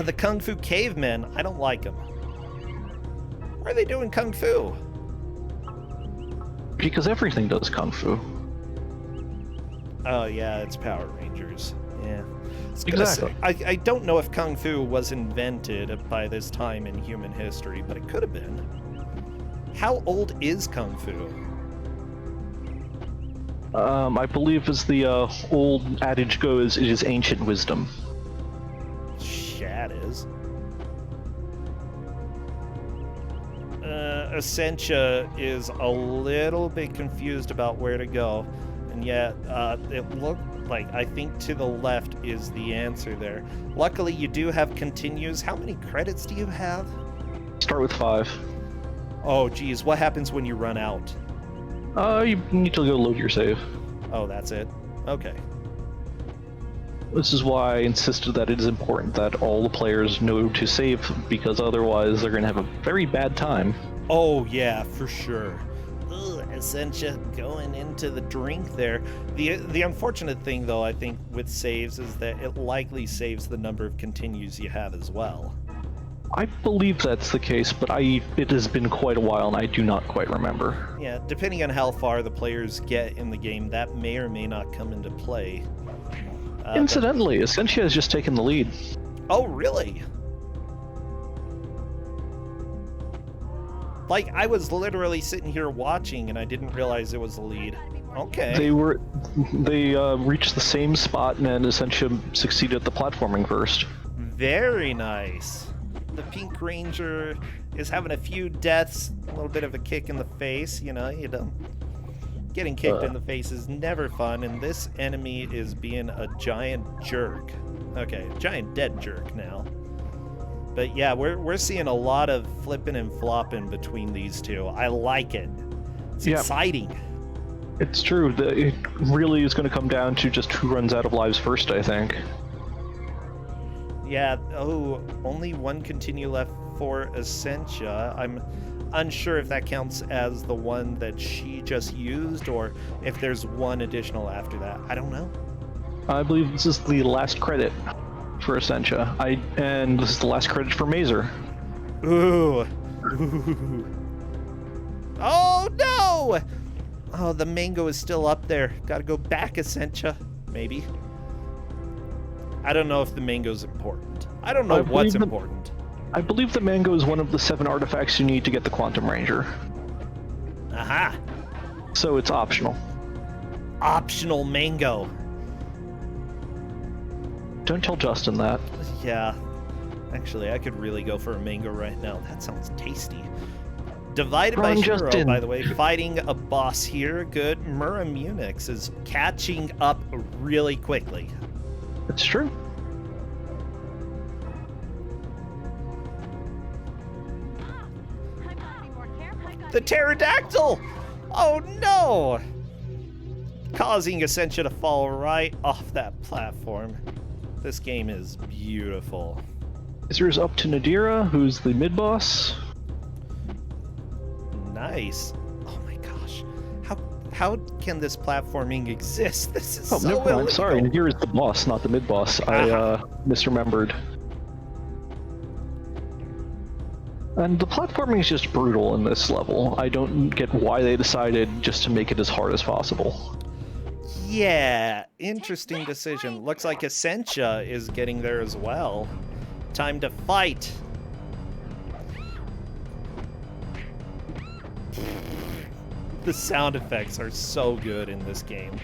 the Kung Fu cavemen. I don't like them. Why are they doing Kung Fu? Because everything does Kung Fu. Oh, yeah, it's Power Rangers. Yeah. Exactly. I don't know if Kung Fu was invented by this time in human history, but it could have been. How old is Kung Fu? I believe as the old adage goes, it is ancient wisdom. Shat is. Essentia is a little bit confused about where to go, and yet it looked like, I think to the left is the answer there. Luckily, you do have continues. How many credits do you have? Start with 5. Oh, geez, what happens when you run out? You need to go load your save. Oh, that's it? Okay. This is why I insisted that it is important that all the players know to save, because otherwise they're going to have a very bad time. Oh, yeah, for sure. Ugh, Essentia going into the drink there. The unfortunate thing, though, I think, with saves is that it likely saves the number of continues you have as well. I believe that's the case, but it has been quite a while and I do not quite remember. Yeah, depending on how far the players get in the game, that may or may not come into play. Incidentally, Essentia has just taken the lead. Oh, really? Like, I was literally sitting here watching and I didn't realize it was the lead. Okay. They reached the same spot and Essentia succeeded at the platforming first. Very nice. The Pink Ranger is having a few deaths, a little bit of a kick in the face, you know. Getting kicked in the face is never fun, and this enemy is being a giant jerk. Okay, giant dead jerk now. But yeah, we're seeing a lot of flipping and flopping between these two. I like it. It's exciting. It's true. It really is going to come down to just who runs out of lives first, I think. Yeah, oh, only one continue left for Essentia. I'm unsure if that counts as the one that she just used or if there's one additional after that. I don't know. I believe this is the last credit for Essentia. And this is the last credit for Mazer. Ooh. Ooh. Oh, no! Oh, the mango is still up there. Gotta go back, Essentia. Maybe. I don't know if the mango's important. I don't know what's important. I believe the mango is one of the 7 artifacts you need to get the Quantum Ranger. Aha! So it's optional. Optional mango. Don't tell Justin that. Yeah. Actually, I could really go for a mango right now. That sounds tasty. Divided by Shiro, Justin. by the way, fighting a boss here. Good. Muramunix is catching up really quickly. It's true. The pterodactyl! Oh no! Causing Essentia to fall right off that platform. This game is beautiful. Izer's up to Nadira, who's the mid-boss. Nice. Oh my gosh. How can this platforming exist? This is so no, illegal. I'm sorry. Nadira's the boss, not the mid-boss. I misremembered. And the platforming is just brutal in this level. I don't get why they decided just to make it as hard as possible. Yeah, interesting decision. Looks like Essentia is getting there as well. Time to fight. The sound effects are so good in this game.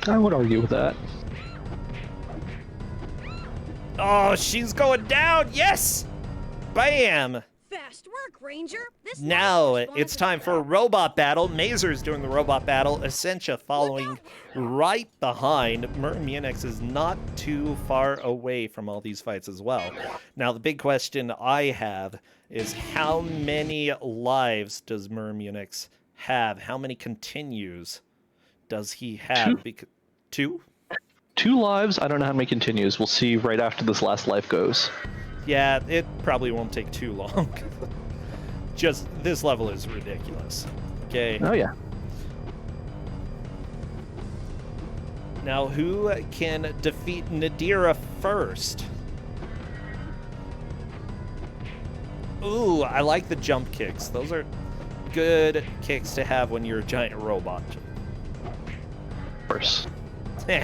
I would argue with that. Oh, she's going down. Yes. Bam. Fast work, Ranger. This Now monster's it's bonus time is- for a robot battle. Mazer's doing the robot battle. Essentia following right behind. Munix is not too far away from all these fights as well. Now the big question I have is how many lives does Munix have? How many continues does he have? Two? 2 lives. I don't know how many continues. We'll see right after this last life goes. Yeah, it probably won't take too long. Just this level is ridiculous. Okay. Oh yeah. Now, who can defeat Nadira first? Ooh, I like the jump kicks. Those are good kicks to have when you're a giant robot. Of course.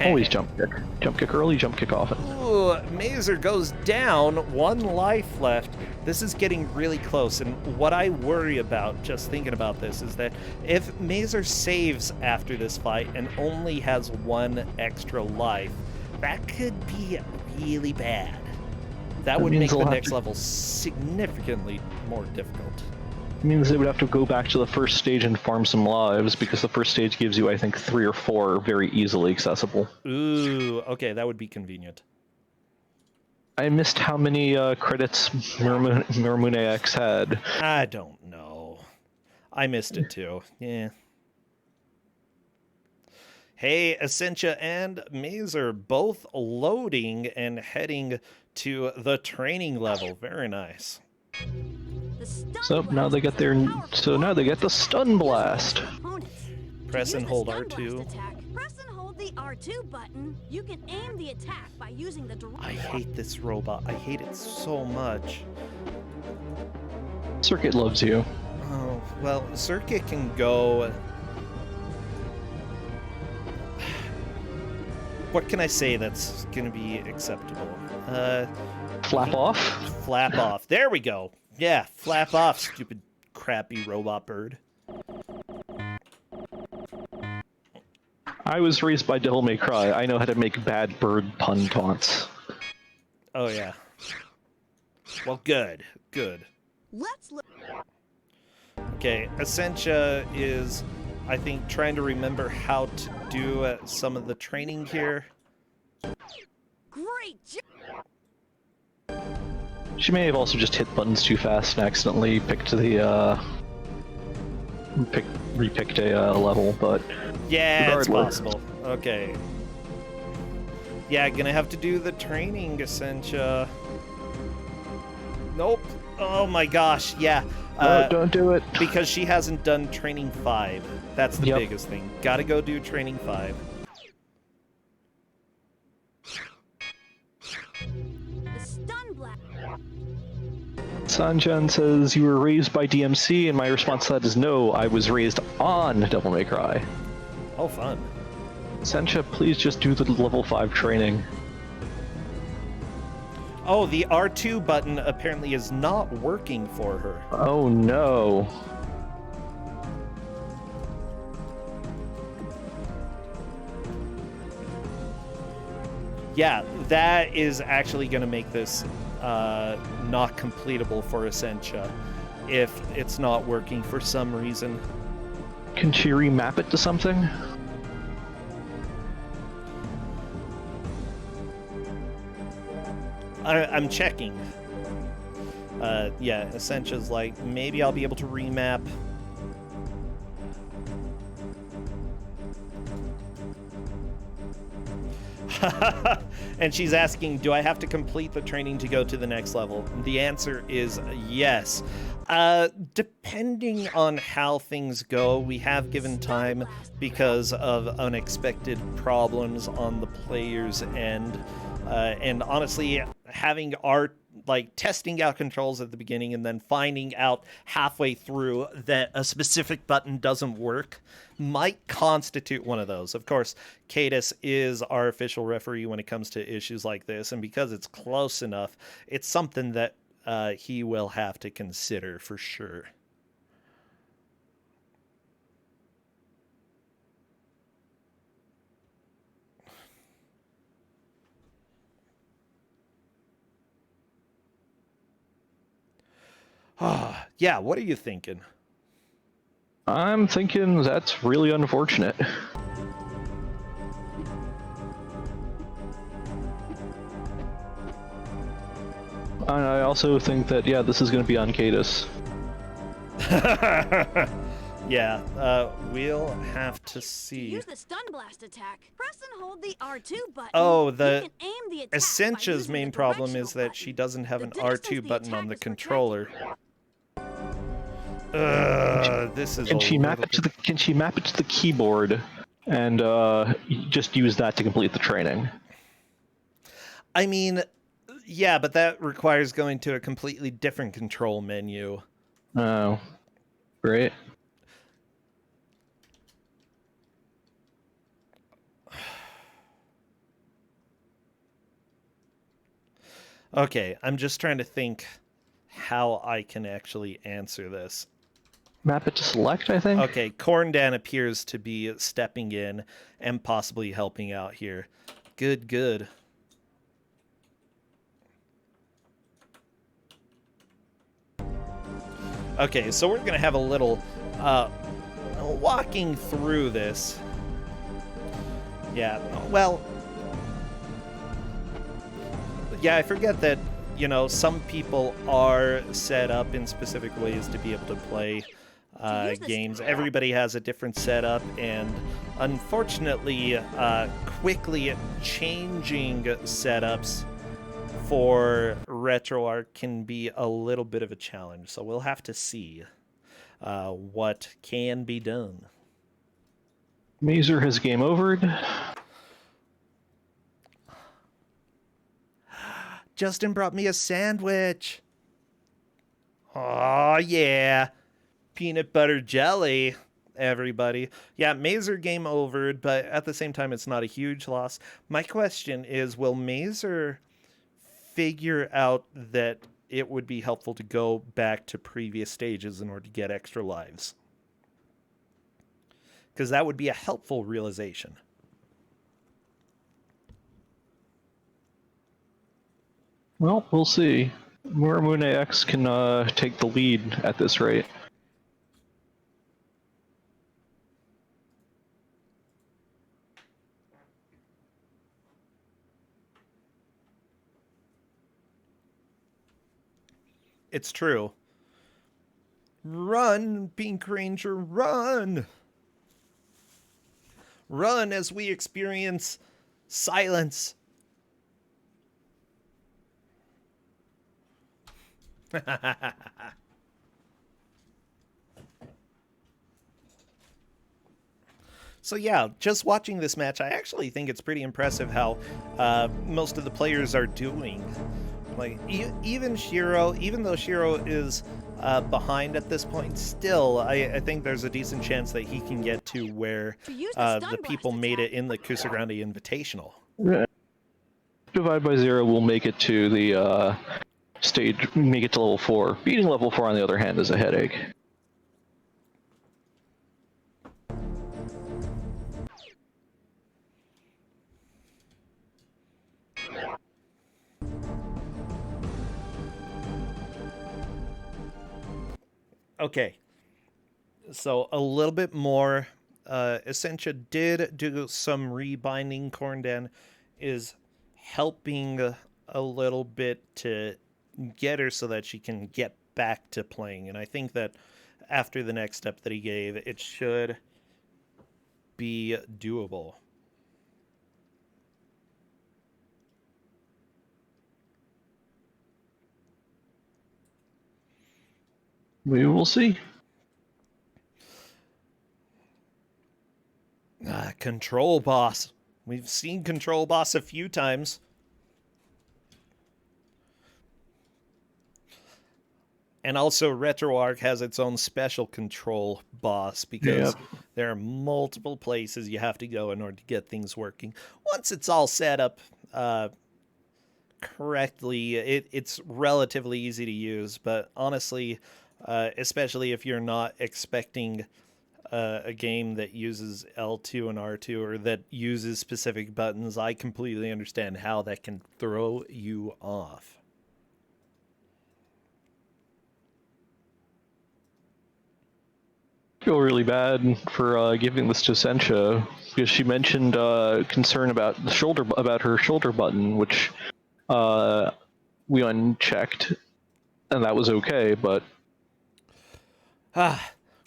Always jump kick. Jump kick early, jump kick often. Ooh, Mazer goes down. 1 life left. This is getting really close, and what I worry about, just thinking about this, is that if Mazer saves after this fight and only has 1 extra life, that could be really bad. That would make the next level significantly more difficult. It means they would have to go back to the first stage and farm some lives, because the first stage gives you, I think, 3 or 4 very easily accessible. Ooh, okay, that would be convenient. I missed how many credits Murmune X had. I don't know. I missed it too. Yeah. Hey, Essentia and Mazer both loading and heading to the training level. Very nice. The stun So blast now they get is their. a powerful So now they get the stun blast. opponents. Press To and use hold the stun R2. blast attack, press and hold the R2 button. You can aim the attack by using the I hate this robot. I hate it so much. Circuit loves you. Oh, well, Circuit can go... What can I say that's going to be acceptable? Flap off. Flap off. There we go. Yeah, flap off, stupid crappy robot bird. I was raised by Devil May Cry. I know how to make bad bird pun taunts. Oh, yeah. Well, good. Good. Let's look. Okay, Essentia is, I think, trying to remember how to do some of the training here. Great job. She may have also just hit buttons too fast and accidentally picked the repicked a level, but Yeah, it's regardless. possible. Okay. Yeah, gonna have to do the training, Essentia. Nope. Oh my gosh, yeah. No, don't do it. Because she hasn't done training 5. That's the Yep. biggest thing. Gotta go do training 5. The stun blast. Sanjan says, you were raised by DMC, and my response to that is no, I was raised on Devil May Cry. Oh, fun. Sencha, please just do the level 5 training. Oh, the R2 button apparently is not working for her. Oh no. Yeah, that is actually going to make this not completable for Essentia if it's not working for some reason. Can she remap it to something? I'm checking. Yeah, Essentia's like, maybe I'll be able to remap. And she's asking, do I have to complete the training to go to the next level? The answer is yes. Depending on how things go, we have given time because of unexpected problems on the player's end. And honestly, having testing out controls at the beginning and then finding out halfway through that a specific button doesn't work might constitute one of those. Of course, Cadis is our official referee when it comes to issues like this, and because it's close enough, it's something that he will have to consider for sure. Yeah, what are you thinking? I'm thinking that's really unfortunate. And I also think that, yeah, this is going to be on Cadus. Yeah, we'll have to To see. use the stun blast attack, press and hold the R2 button. Oh, You can aim the attack by Essentia's using main the problem directional is that button. she doesn't have The an distance R2 the button on attack the is controller. This is Can she map it to the? Can she map it to the keyboard and just use that to complete the training? I mean, yeah, but that requires going to a completely different control menu. Oh, great. Okay, I'm just trying to think how I can actually answer this. Map it to select, I think. Okay, Corndan appears to be stepping in and possibly helping out here. Good, good. Okay, so we're gonna have a little walking through this. Yeah, well, yeah, I forget that, you know, some people are set up in specific ways to be able to play games. Everybody has a different setup, and unfortunately, quickly changing setups for RetroArch can be a little bit of a challenge. So we'll have to see what can be done. Mazer has game overed. Justin brought me a sandwich. Oh yeah, peanut butter jelly, everybody. Yeah, Mazer game overed, but at the same time, it's not a huge loss. My question is, will Mazer figure out that it would be helpful to go back to previous stages in order to get extra lives? Because that would be a helpful realization. Well, we'll see. Muramune X can take the lead at this rate. It's true. Run, Pink Ranger, run! Run as we experience silence. So yeah, just watching this match, I actually think it's pretty impressive how most of the players are doing. Like, even Shiro, even though Shiro is behind at this point, still, I think there's a decent chance that he can get to where the people made it in the Ku5ogrande Invitational. Divide by Zero will make it to the stage, make it to level 4. Beating level 4, on the other hand, is a headache. Okay, so a little bit more. Essentia did do some rebinding. Corndan is helping a little bit to get her so that she can get back to playing. And I think that after the next step that he gave, it should be doable. We will see. Control Boss. We've seen Control Boss a few times. And also, RetroArch has its own special control boss because there are multiple places you have to go in order to get things working. Once it's all set up correctly, it's relatively easy to use. But honestly, especially if you're not expecting a game that uses L2 and R2 or that uses specific buttons, I completely understand how that can throw you off. feel really bad for giving this to Sencha because she mentioned concern about her shoulder button, which we unchecked, and that was okay. But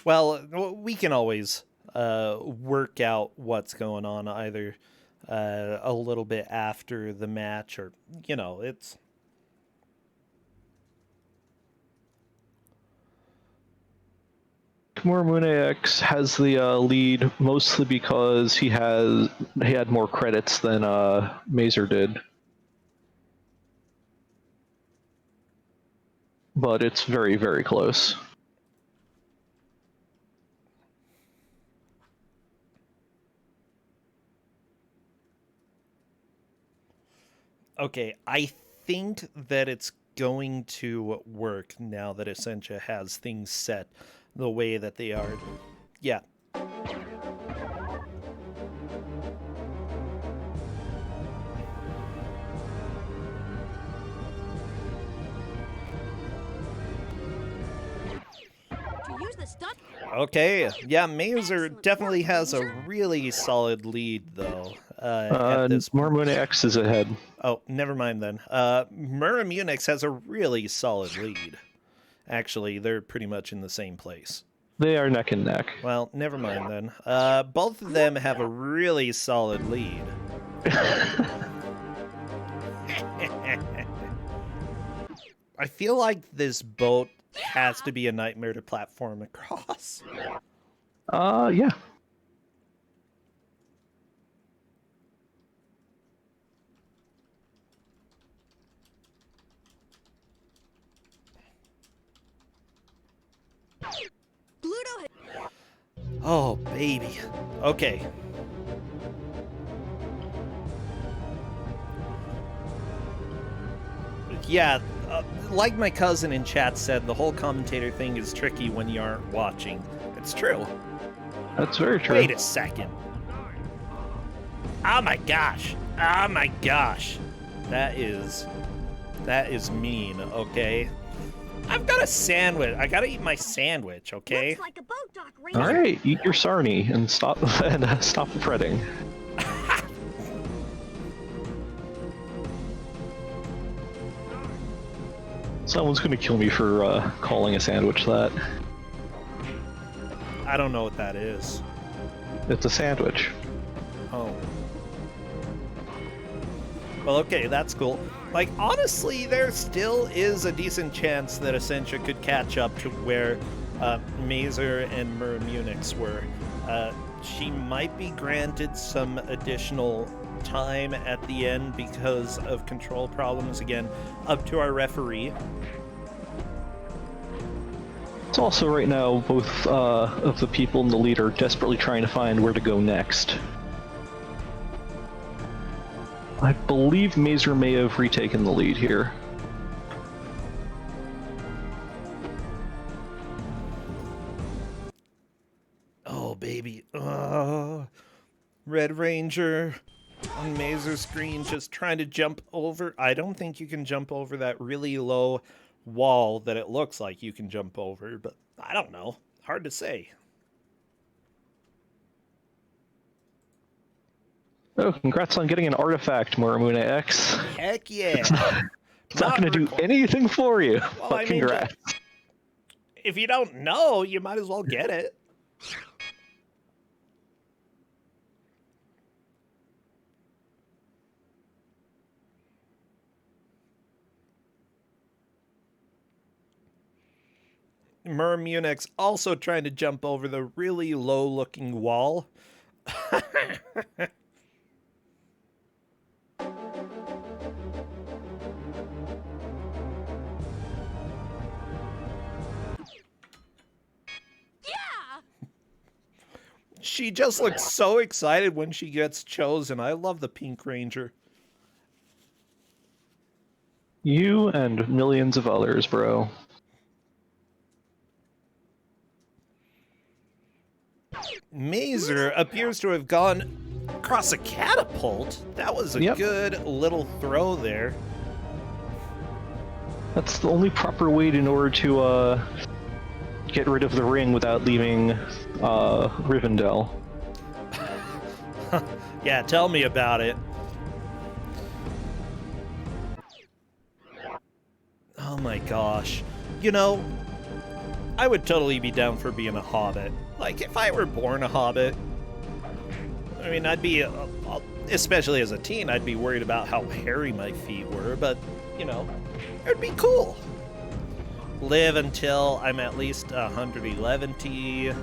well, we can always work out what's going on either a little bit after the match, or it's. Mormune X has the lead mostly because he had more credits than Mazer did. But it's very, very close. Okay, I think that it's going to work now that Essentia has things set the way that they are. Yeah. Okay, yeah, Mazer definitely has a really solid lead, though. Mormune X is ahead. Oh, never mind then. Muramunix has a really solid lead. Actually, they're pretty much in the same place. They are neck and neck. Well, never mind then. Both of them have a really solid lead. I feel like this boat has to be a nightmare to platform across. Yeah. Oh, baby. Okay. Yeah, like my cousin in chat said, the whole commentator thing is tricky when you aren't watching. It's true. That's very true. Wait a second. Oh my gosh. Oh my gosh. That is mean, okay? I've got a sandwich. I gotta eat my sandwich, okay? Looks like a boat dock, Ranger. All right, eat your sarnie and stop stop fretting. Someone's gonna kill me for calling a sandwich that. I don't know what that is. It's a sandwich. Oh. Well, okay, that's cool. Like, honestly, there still is a decent chance that Essentia could catch up to where Mazer and Muramunix were. She might be granted some additional time at the end because of control problems. Again, up to our referee. It's also right now both of the people in the lead are desperately trying to find where to go next. I believe Mazer may have retaken the lead here. Oh, baby. Red Ranger on Mazer's screen just trying to jump over. I don't think you can jump over that really low wall that it looks like you can jump over, but I don't know. Hard to say. Oh, congrats on getting an artifact, Muramune X. Heck yeah. It's not going to do anything for you, well, but congrats. If you don't know, you might as well get it. Muramunix also trying to jump over the really low-looking wall. She just looks so excited when she gets chosen. I love the Pink Ranger. You and millions of others, bro. Mazer appears to have gone across a catapult. That was a good little throw there. That's the only proper way in order get rid of the ring without leaving Rivendell. Yeah, tell me about it. Oh my gosh. You know, I would totally be down for being a hobbit. Like, if I were born a hobbit, I mean, I'd be, especially as a teen, I'd be worried about how hairy my feet were, but, you know, it'd be cool. Live until I'm at least 111th,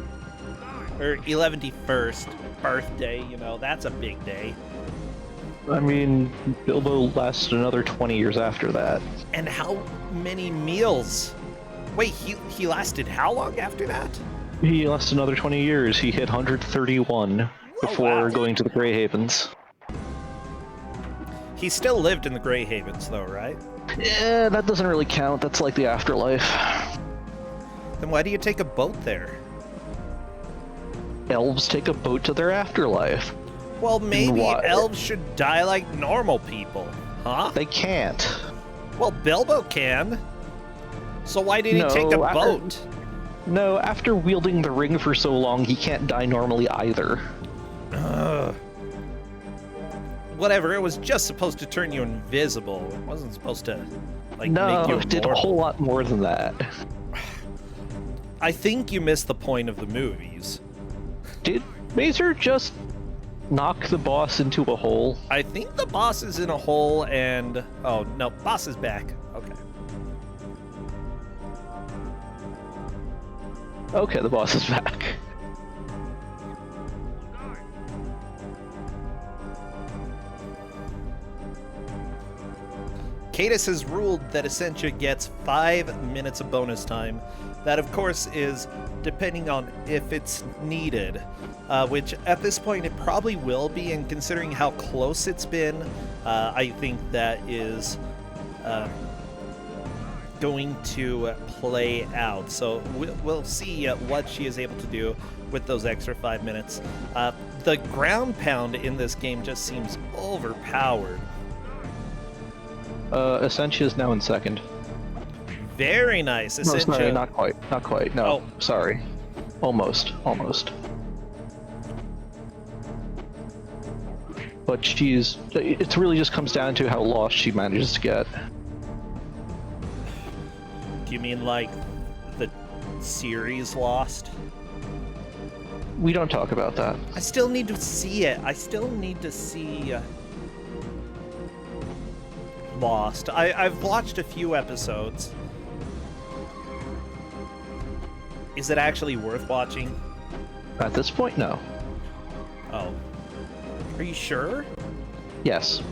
or 111st birthday, you know, that's a big day. I mean, Bilbo lasted another 20 years after that. And how many meals? Wait, he lasted how long after that? He lasted another 20 years. He hit 131 before going to the Grey Havens. He still lived in the Grey Havens, though, right? Yeah, that doesn't really count. That's like the afterlife. Then why do you take a boat there? Elves take a boat to their afterlife. Well, maybe elves should die like normal people, huh? They can't. Well, Bilbo can. So why did he take a boat? No, after wielding the ring for so long, he can't die normally either. Whatever, it was just supposed to turn you invisible. It wasn't supposed to, like, no, make you it did a whole lot more than that. I think you missed the point of the movies. Did Mazer just knock the boss into a hole? I think the boss is in a hole and... Oh, no, boss is back. Okay. Okay, the boss is back. Cadis has ruled that Essentia gets 5 minutes of bonus time. That, of course, is depending on if it's needed, which at this point it probably will be, and considering how close it's been, I think that is going to play out. So we'll see what she is able to do with those extra 5 minutes. The ground pound in this game just seems overpowered. Essentia is now in second. Very nice. No, sorry, not quite. Not quite. No, Oh. sorry. Almost. But it really just comes down to how lost she manages to get. Do you mean like the series Lost? We don't talk about that. I still need to see it. I still need to see Lost. I've watched a few episodes. Is it actually worth watching? At this point, no. Oh. Are you sure? Yes.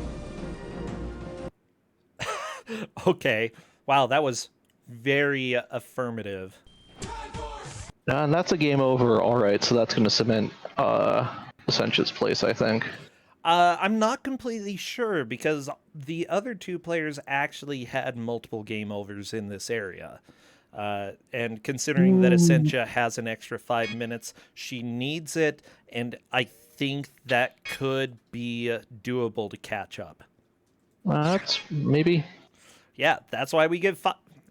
Okay. Wow, that was very affirmative. And that's a game over. All right, so that's going to cement Essentia's place, I think. I'm not completely sure because the other two players actually had multiple game overs in this area. And considering that Essentia has an extra 5 minutes, she needs it, and I think that could be doable to catch up. That's maybe. Yeah, that's why we give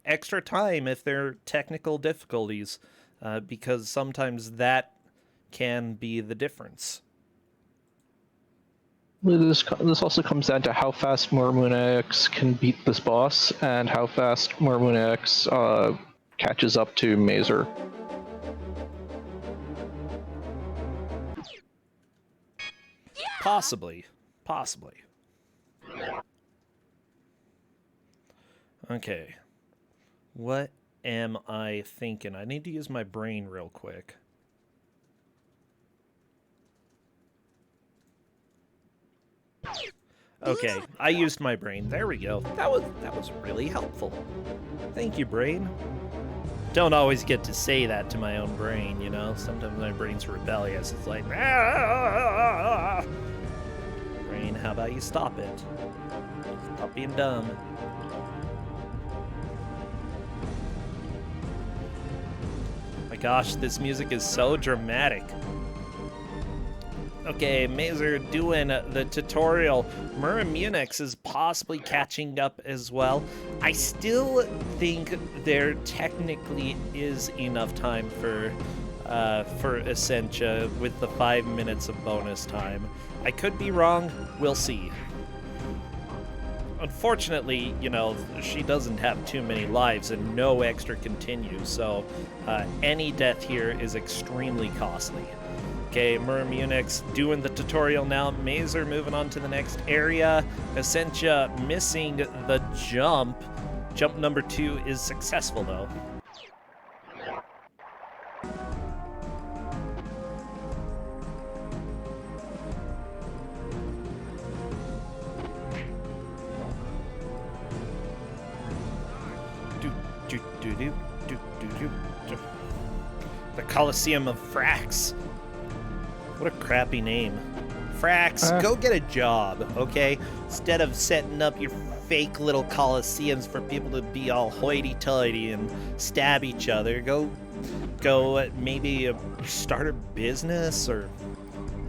extra time if there are technical difficulties, because sometimes that can be the difference. This also comes down to how fast Mormonex can beat this boss, and how fast Mormonex catches up to Mazer. Possibly. Okay. What am I thinking? I need to use my brain real quick. Okay, I used my brain. There we go. That was really helpful. Thank you, brain. Don't always get to say that to my own brain, you know? Sometimes my brain's rebellious. It's like, ah! Brain, how about you stop it? Stop being dumb. My gosh, this music is so dramatic. Okay, Mazer doing the tutorial. Muramunix is possibly catching up as well. I still think there technically is enough time for Essentia with the 5 minutes of bonus time. I could be wrong. We'll see. Unfortunately, you know, she doesn't have too many lives and no extra continues, so any death here is extremely costly. Okay, Muramunix doing the tutorial now. Mazer moving on to the next area. Essentia missing the jump. Jump number 2 is successful, though. The Coliseum of Frax. What a crappy name. Frax, go get a job, okay? Instead of setting up your fake little coliseums for people to be all hoity-toity and stab each other, go maybe start a business, or...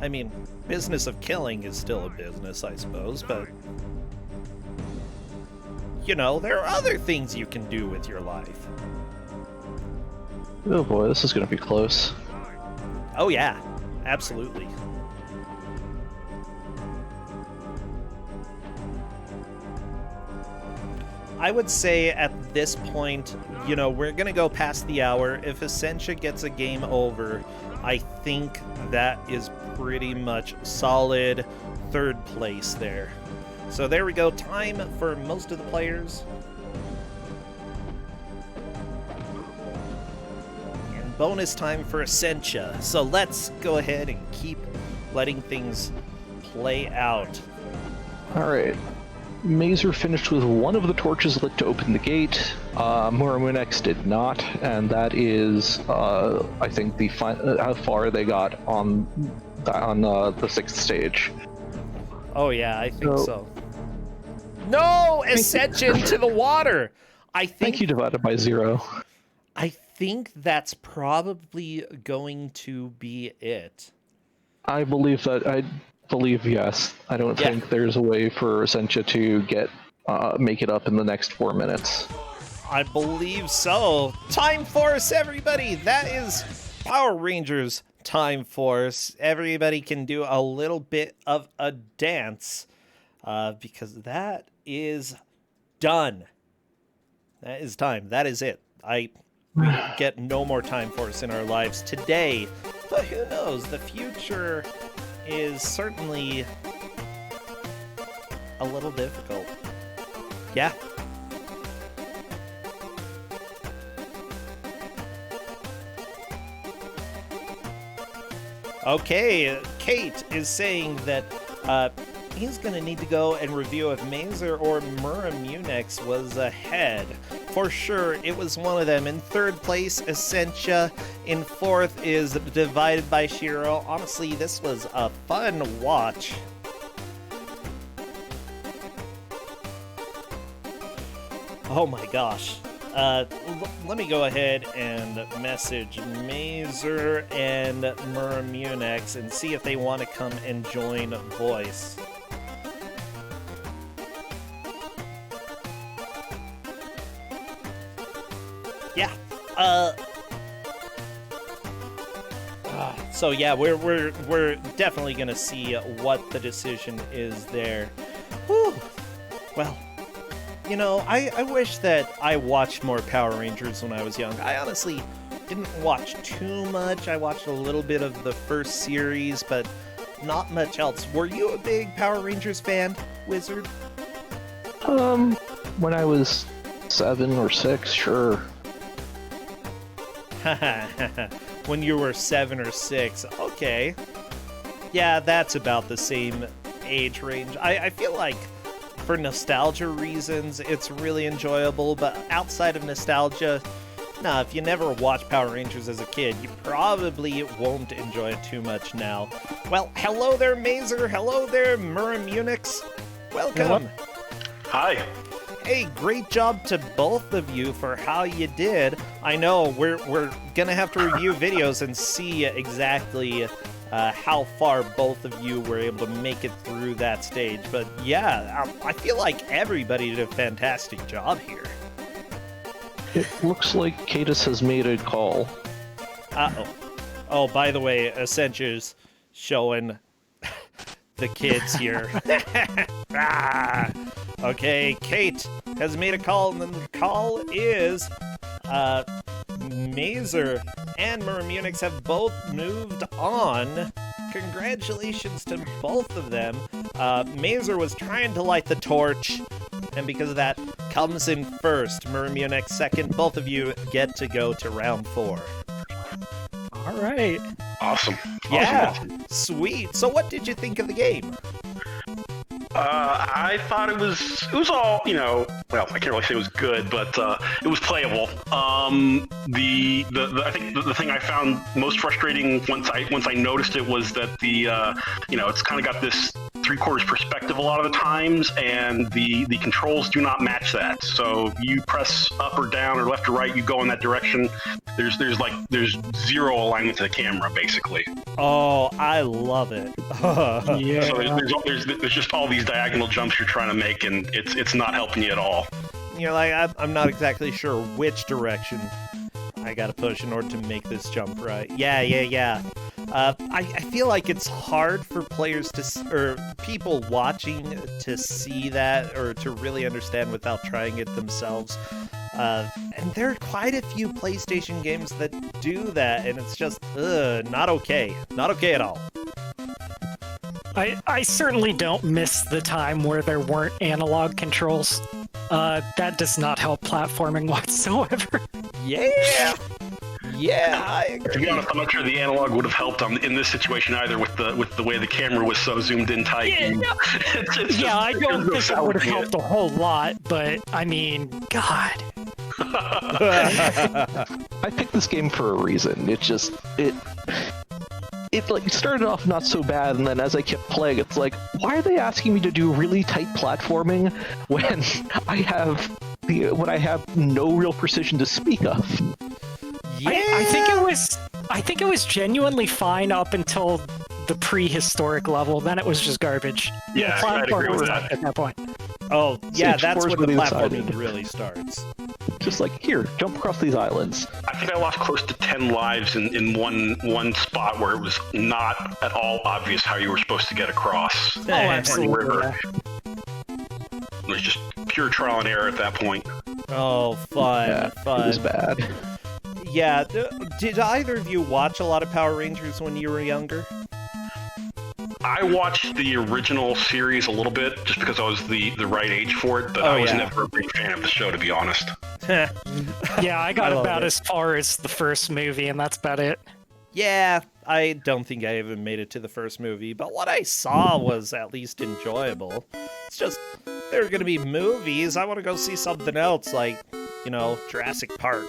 I mean, business of killing is still a business, I suppose, but... You know, there are other things you can do with your life. Oh boy, this is gonna be close. Oh yeah, absolutely. I would say at this point, you know, we're gonna go past the hour. If Essentia gets a game over, I think that is pretty much solid 3rd place there. So there we go, time for most of the players. And bonus time for Essentia. So let's go ahead and keep letting things play out. Alright. Mazer finished with one of the torches lit to open the gate. Muramunix did not, and that is, I think, how far they got on the 6th stage. Oh yeah, I think so. No! Ascension to the water! Thank you, divided by 0. I think that's probably going to be it. I believe, yes. I don't think there's a way for Essentia to make it up in the next 4 minutes. I believe so. Time Force, everybody! That is Power Rangers Time Force. Everybody can do a little bit of a dance, because that is done. That is time. That is it. We get no more Time Force in our lives today, but who knows? The future is certainly a little difficult. Yeah. Okay, Kate is saying that he's going to need to go and review if Mazer or Muramunix was ahead. For sure, it was one of them. In 3rd place, Essentia. In 4th is Divided by Shiro. Honestly, this was a fun watch. Oh my gosh. Let me go ahead and message Mazer and Muramunix and see if they want to come and join voice. Yeah. So yeah, we're definitely gonna see what the decision is there. Whew. Well, you know, I wish that I watched more Power Rangers when I was young. I honestly didn't watch too much. I watched a little bit of the first series, but not much else. Were you a big Power Rangers fan, Wizard? When I was 7 or 6, sure. When you were 7 or 6, okay. Yeah, that's about the same age range. I feel like for nostalgia reasons, it's really enjoyable, but outside of nostalgia, nah, if you never watched Power Rangers as a kid, you probably won't enjoy it too much now. Well, hello there, Mazer. Hello there, Muramunix. Welcome. Hi. Hey, great job to both of you for how you did. I know we're gonna have to review videos and see exactly how far both of you were able to make it through that stage. But yeah, I feel like everybody did a fantastic job here. It looks like Cadus has made a call. Uh-oh. Oh, by the way, Accenture's showing the kids here. Ah. Okay, Kate has made a call, and the call is Mazer and Muramunix have both moved on. Congratulations to both of them. Mazer was trying to light the torch, and because of that, comes in first. Muramunix second. Both of you get to go to round 4. All right. Awesome. Yeah, Awesome. sweet. So what did you think of the game? I thought it was all, well, I can't really say it was good, but it was playable. I think the thing I found most frustrating once I noticed it was that it's kind of got this 3/4 perspective a lot of the times, and the controls do not match that. So you press up or down or left or right, you go in that direction. There's zero alignment to the camera, basically. Oh, I love it. Yeah. So there's just all these diagonal jumps you're trying to make, and it's not helping you at all. You're like, I'm not exactly sure which direction I gotta push in order to make this jump right. Yeah. I feel like it's hard for players or people watching to see that or to really understand without trying it themselves. And there are quite a few PlayStation games that do that, and it's just, not okay. Not okay at all. I certainly don't miss the time where there weren't analog controls. That does not help platforming whatsoever. Yeah! Yeah, I agree. To be honest, I'm not sure the analog would have helped in this situation either, with the way the camera was so zoomed in tight. Yeah, I don't think it would have helped a whole lot, but I mean, God. I picked this game for a reason. It started off not so bad, and then as I kept playing, it's like, why are they asking me to do really tight platforming when I have no real precision to speak of? Yeah. I think it was genuinely fine up until the prehistoric level. Then it was just garbage. Yeah, I'd agree with that. At that point. Oh, yeah, Stage that's 4 is when the when they platforming decided. really starts. Just like, here, jump across these islands. I think I lost close to 10 lives in one spot where it was not at all obvious how you were supposed to get across. Oh, absolutely. River. Yeah. It was just pure trial and error at that point. Oh, fun. It was bad. Yeah, did either of you watch a lot of Power Rangers when you were younger? I watched the original series a little bit just because I was the right age for it, but I was never a big fan of the show, to be honest. Yeah, I got about as far as the first movie, and that's about it. Yeah, I don't think I even made it to the first movie, but what I saw was at least enjoyable. It's just, there are going to be movies. I want to go see something else, like, Jurassic Park.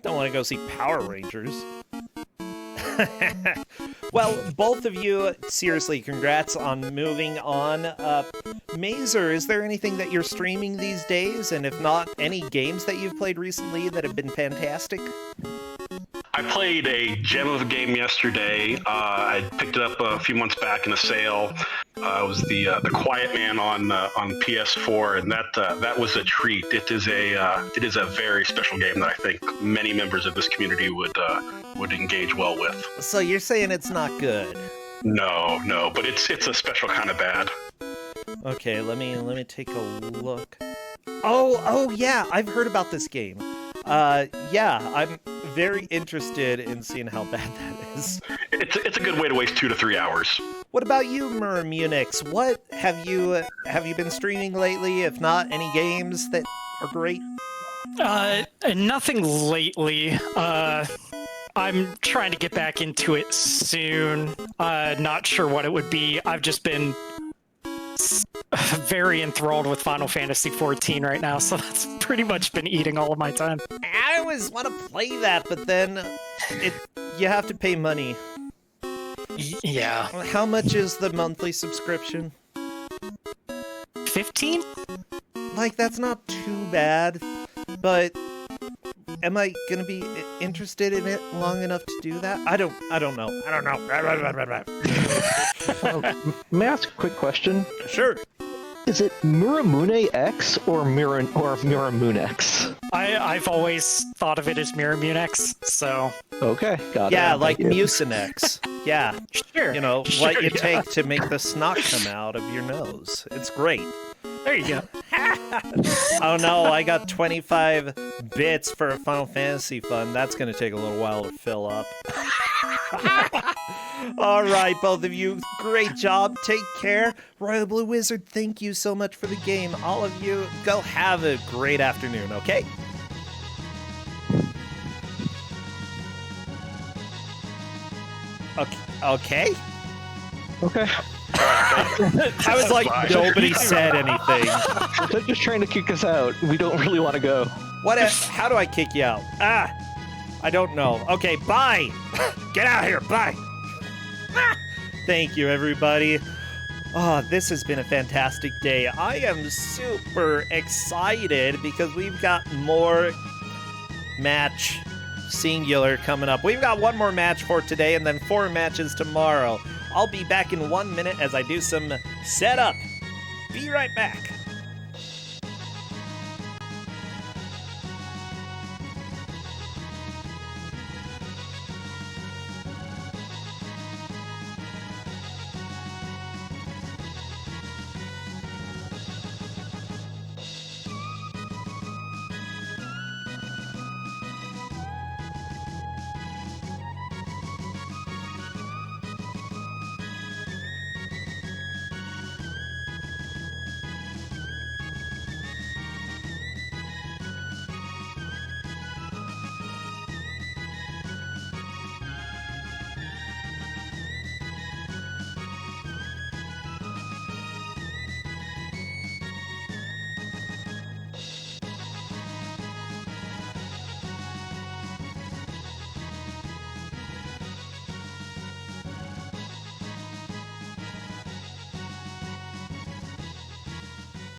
Don't want to go see Power Rangers. Well, both of you, seriously, congrats on moving on. Mazer, is there anything that you're streaming these days? And if not, any games that you've played recently that have been fantastic? I played a gem of a game yesterday. I picked it up a few months back in a sale. It was the Quiet Man on PS4, and that was a treat. It is a very special game that I think many members of this community would engage well with. So you're saying it's not good? No, but it's a special kind of bad. Okay, let me take a look. Oh yeah, I've heard about this game. Yeah, I'm very interested in seeing how bad that is. It's a good way to waste 2 to 3 hours. What about you, Muramunix? What have you been streaming lately? If not, any games that are great? Nothing lately. I'm trying to get back into it soon. Not sure what it would be. I've just been very enthralled with Final Fantasy XIV right now, so that's pretty much been eating all of my time. I always want to play that, but then you have to pay money. Yeah. How much is the monthly subscription? 15? Like, that's not too bad, but am I gonna be interested in it long enough to do that? I don't know. May I ask a quick question? Sure. Is it Muramune X or Muramoon X? I've always thought of it as Miramunex, so Okay, got it. Yeah, like Thank you. Mucinex. Yeah. sure. You know, Sure, what you yeah. take to make the snot come out of your nose. It's great. There you go. Oh no, I got 25 bits for a Final Fantasy fund. That's gonna take a little while to fill up. All right, both of you, great job. Take care. Royal Blue Wizard, thank you so much for the game. All of you, go have a great afternoon, okay? Okay? Okay. I was like, Bye. nobody said anything. They're just trying to kick us out. We don't really want to go. How do I kick you out? I don't know. Okay, bye. Get out of here. Bye. Thank you, everybody. Oh, this has been a fantastic day. I am super excited because we've got more match singular coming up. We've got one more match for today and then 4 matches tomorrow. I'll be back in 1 minute as I do some setup. Be right back.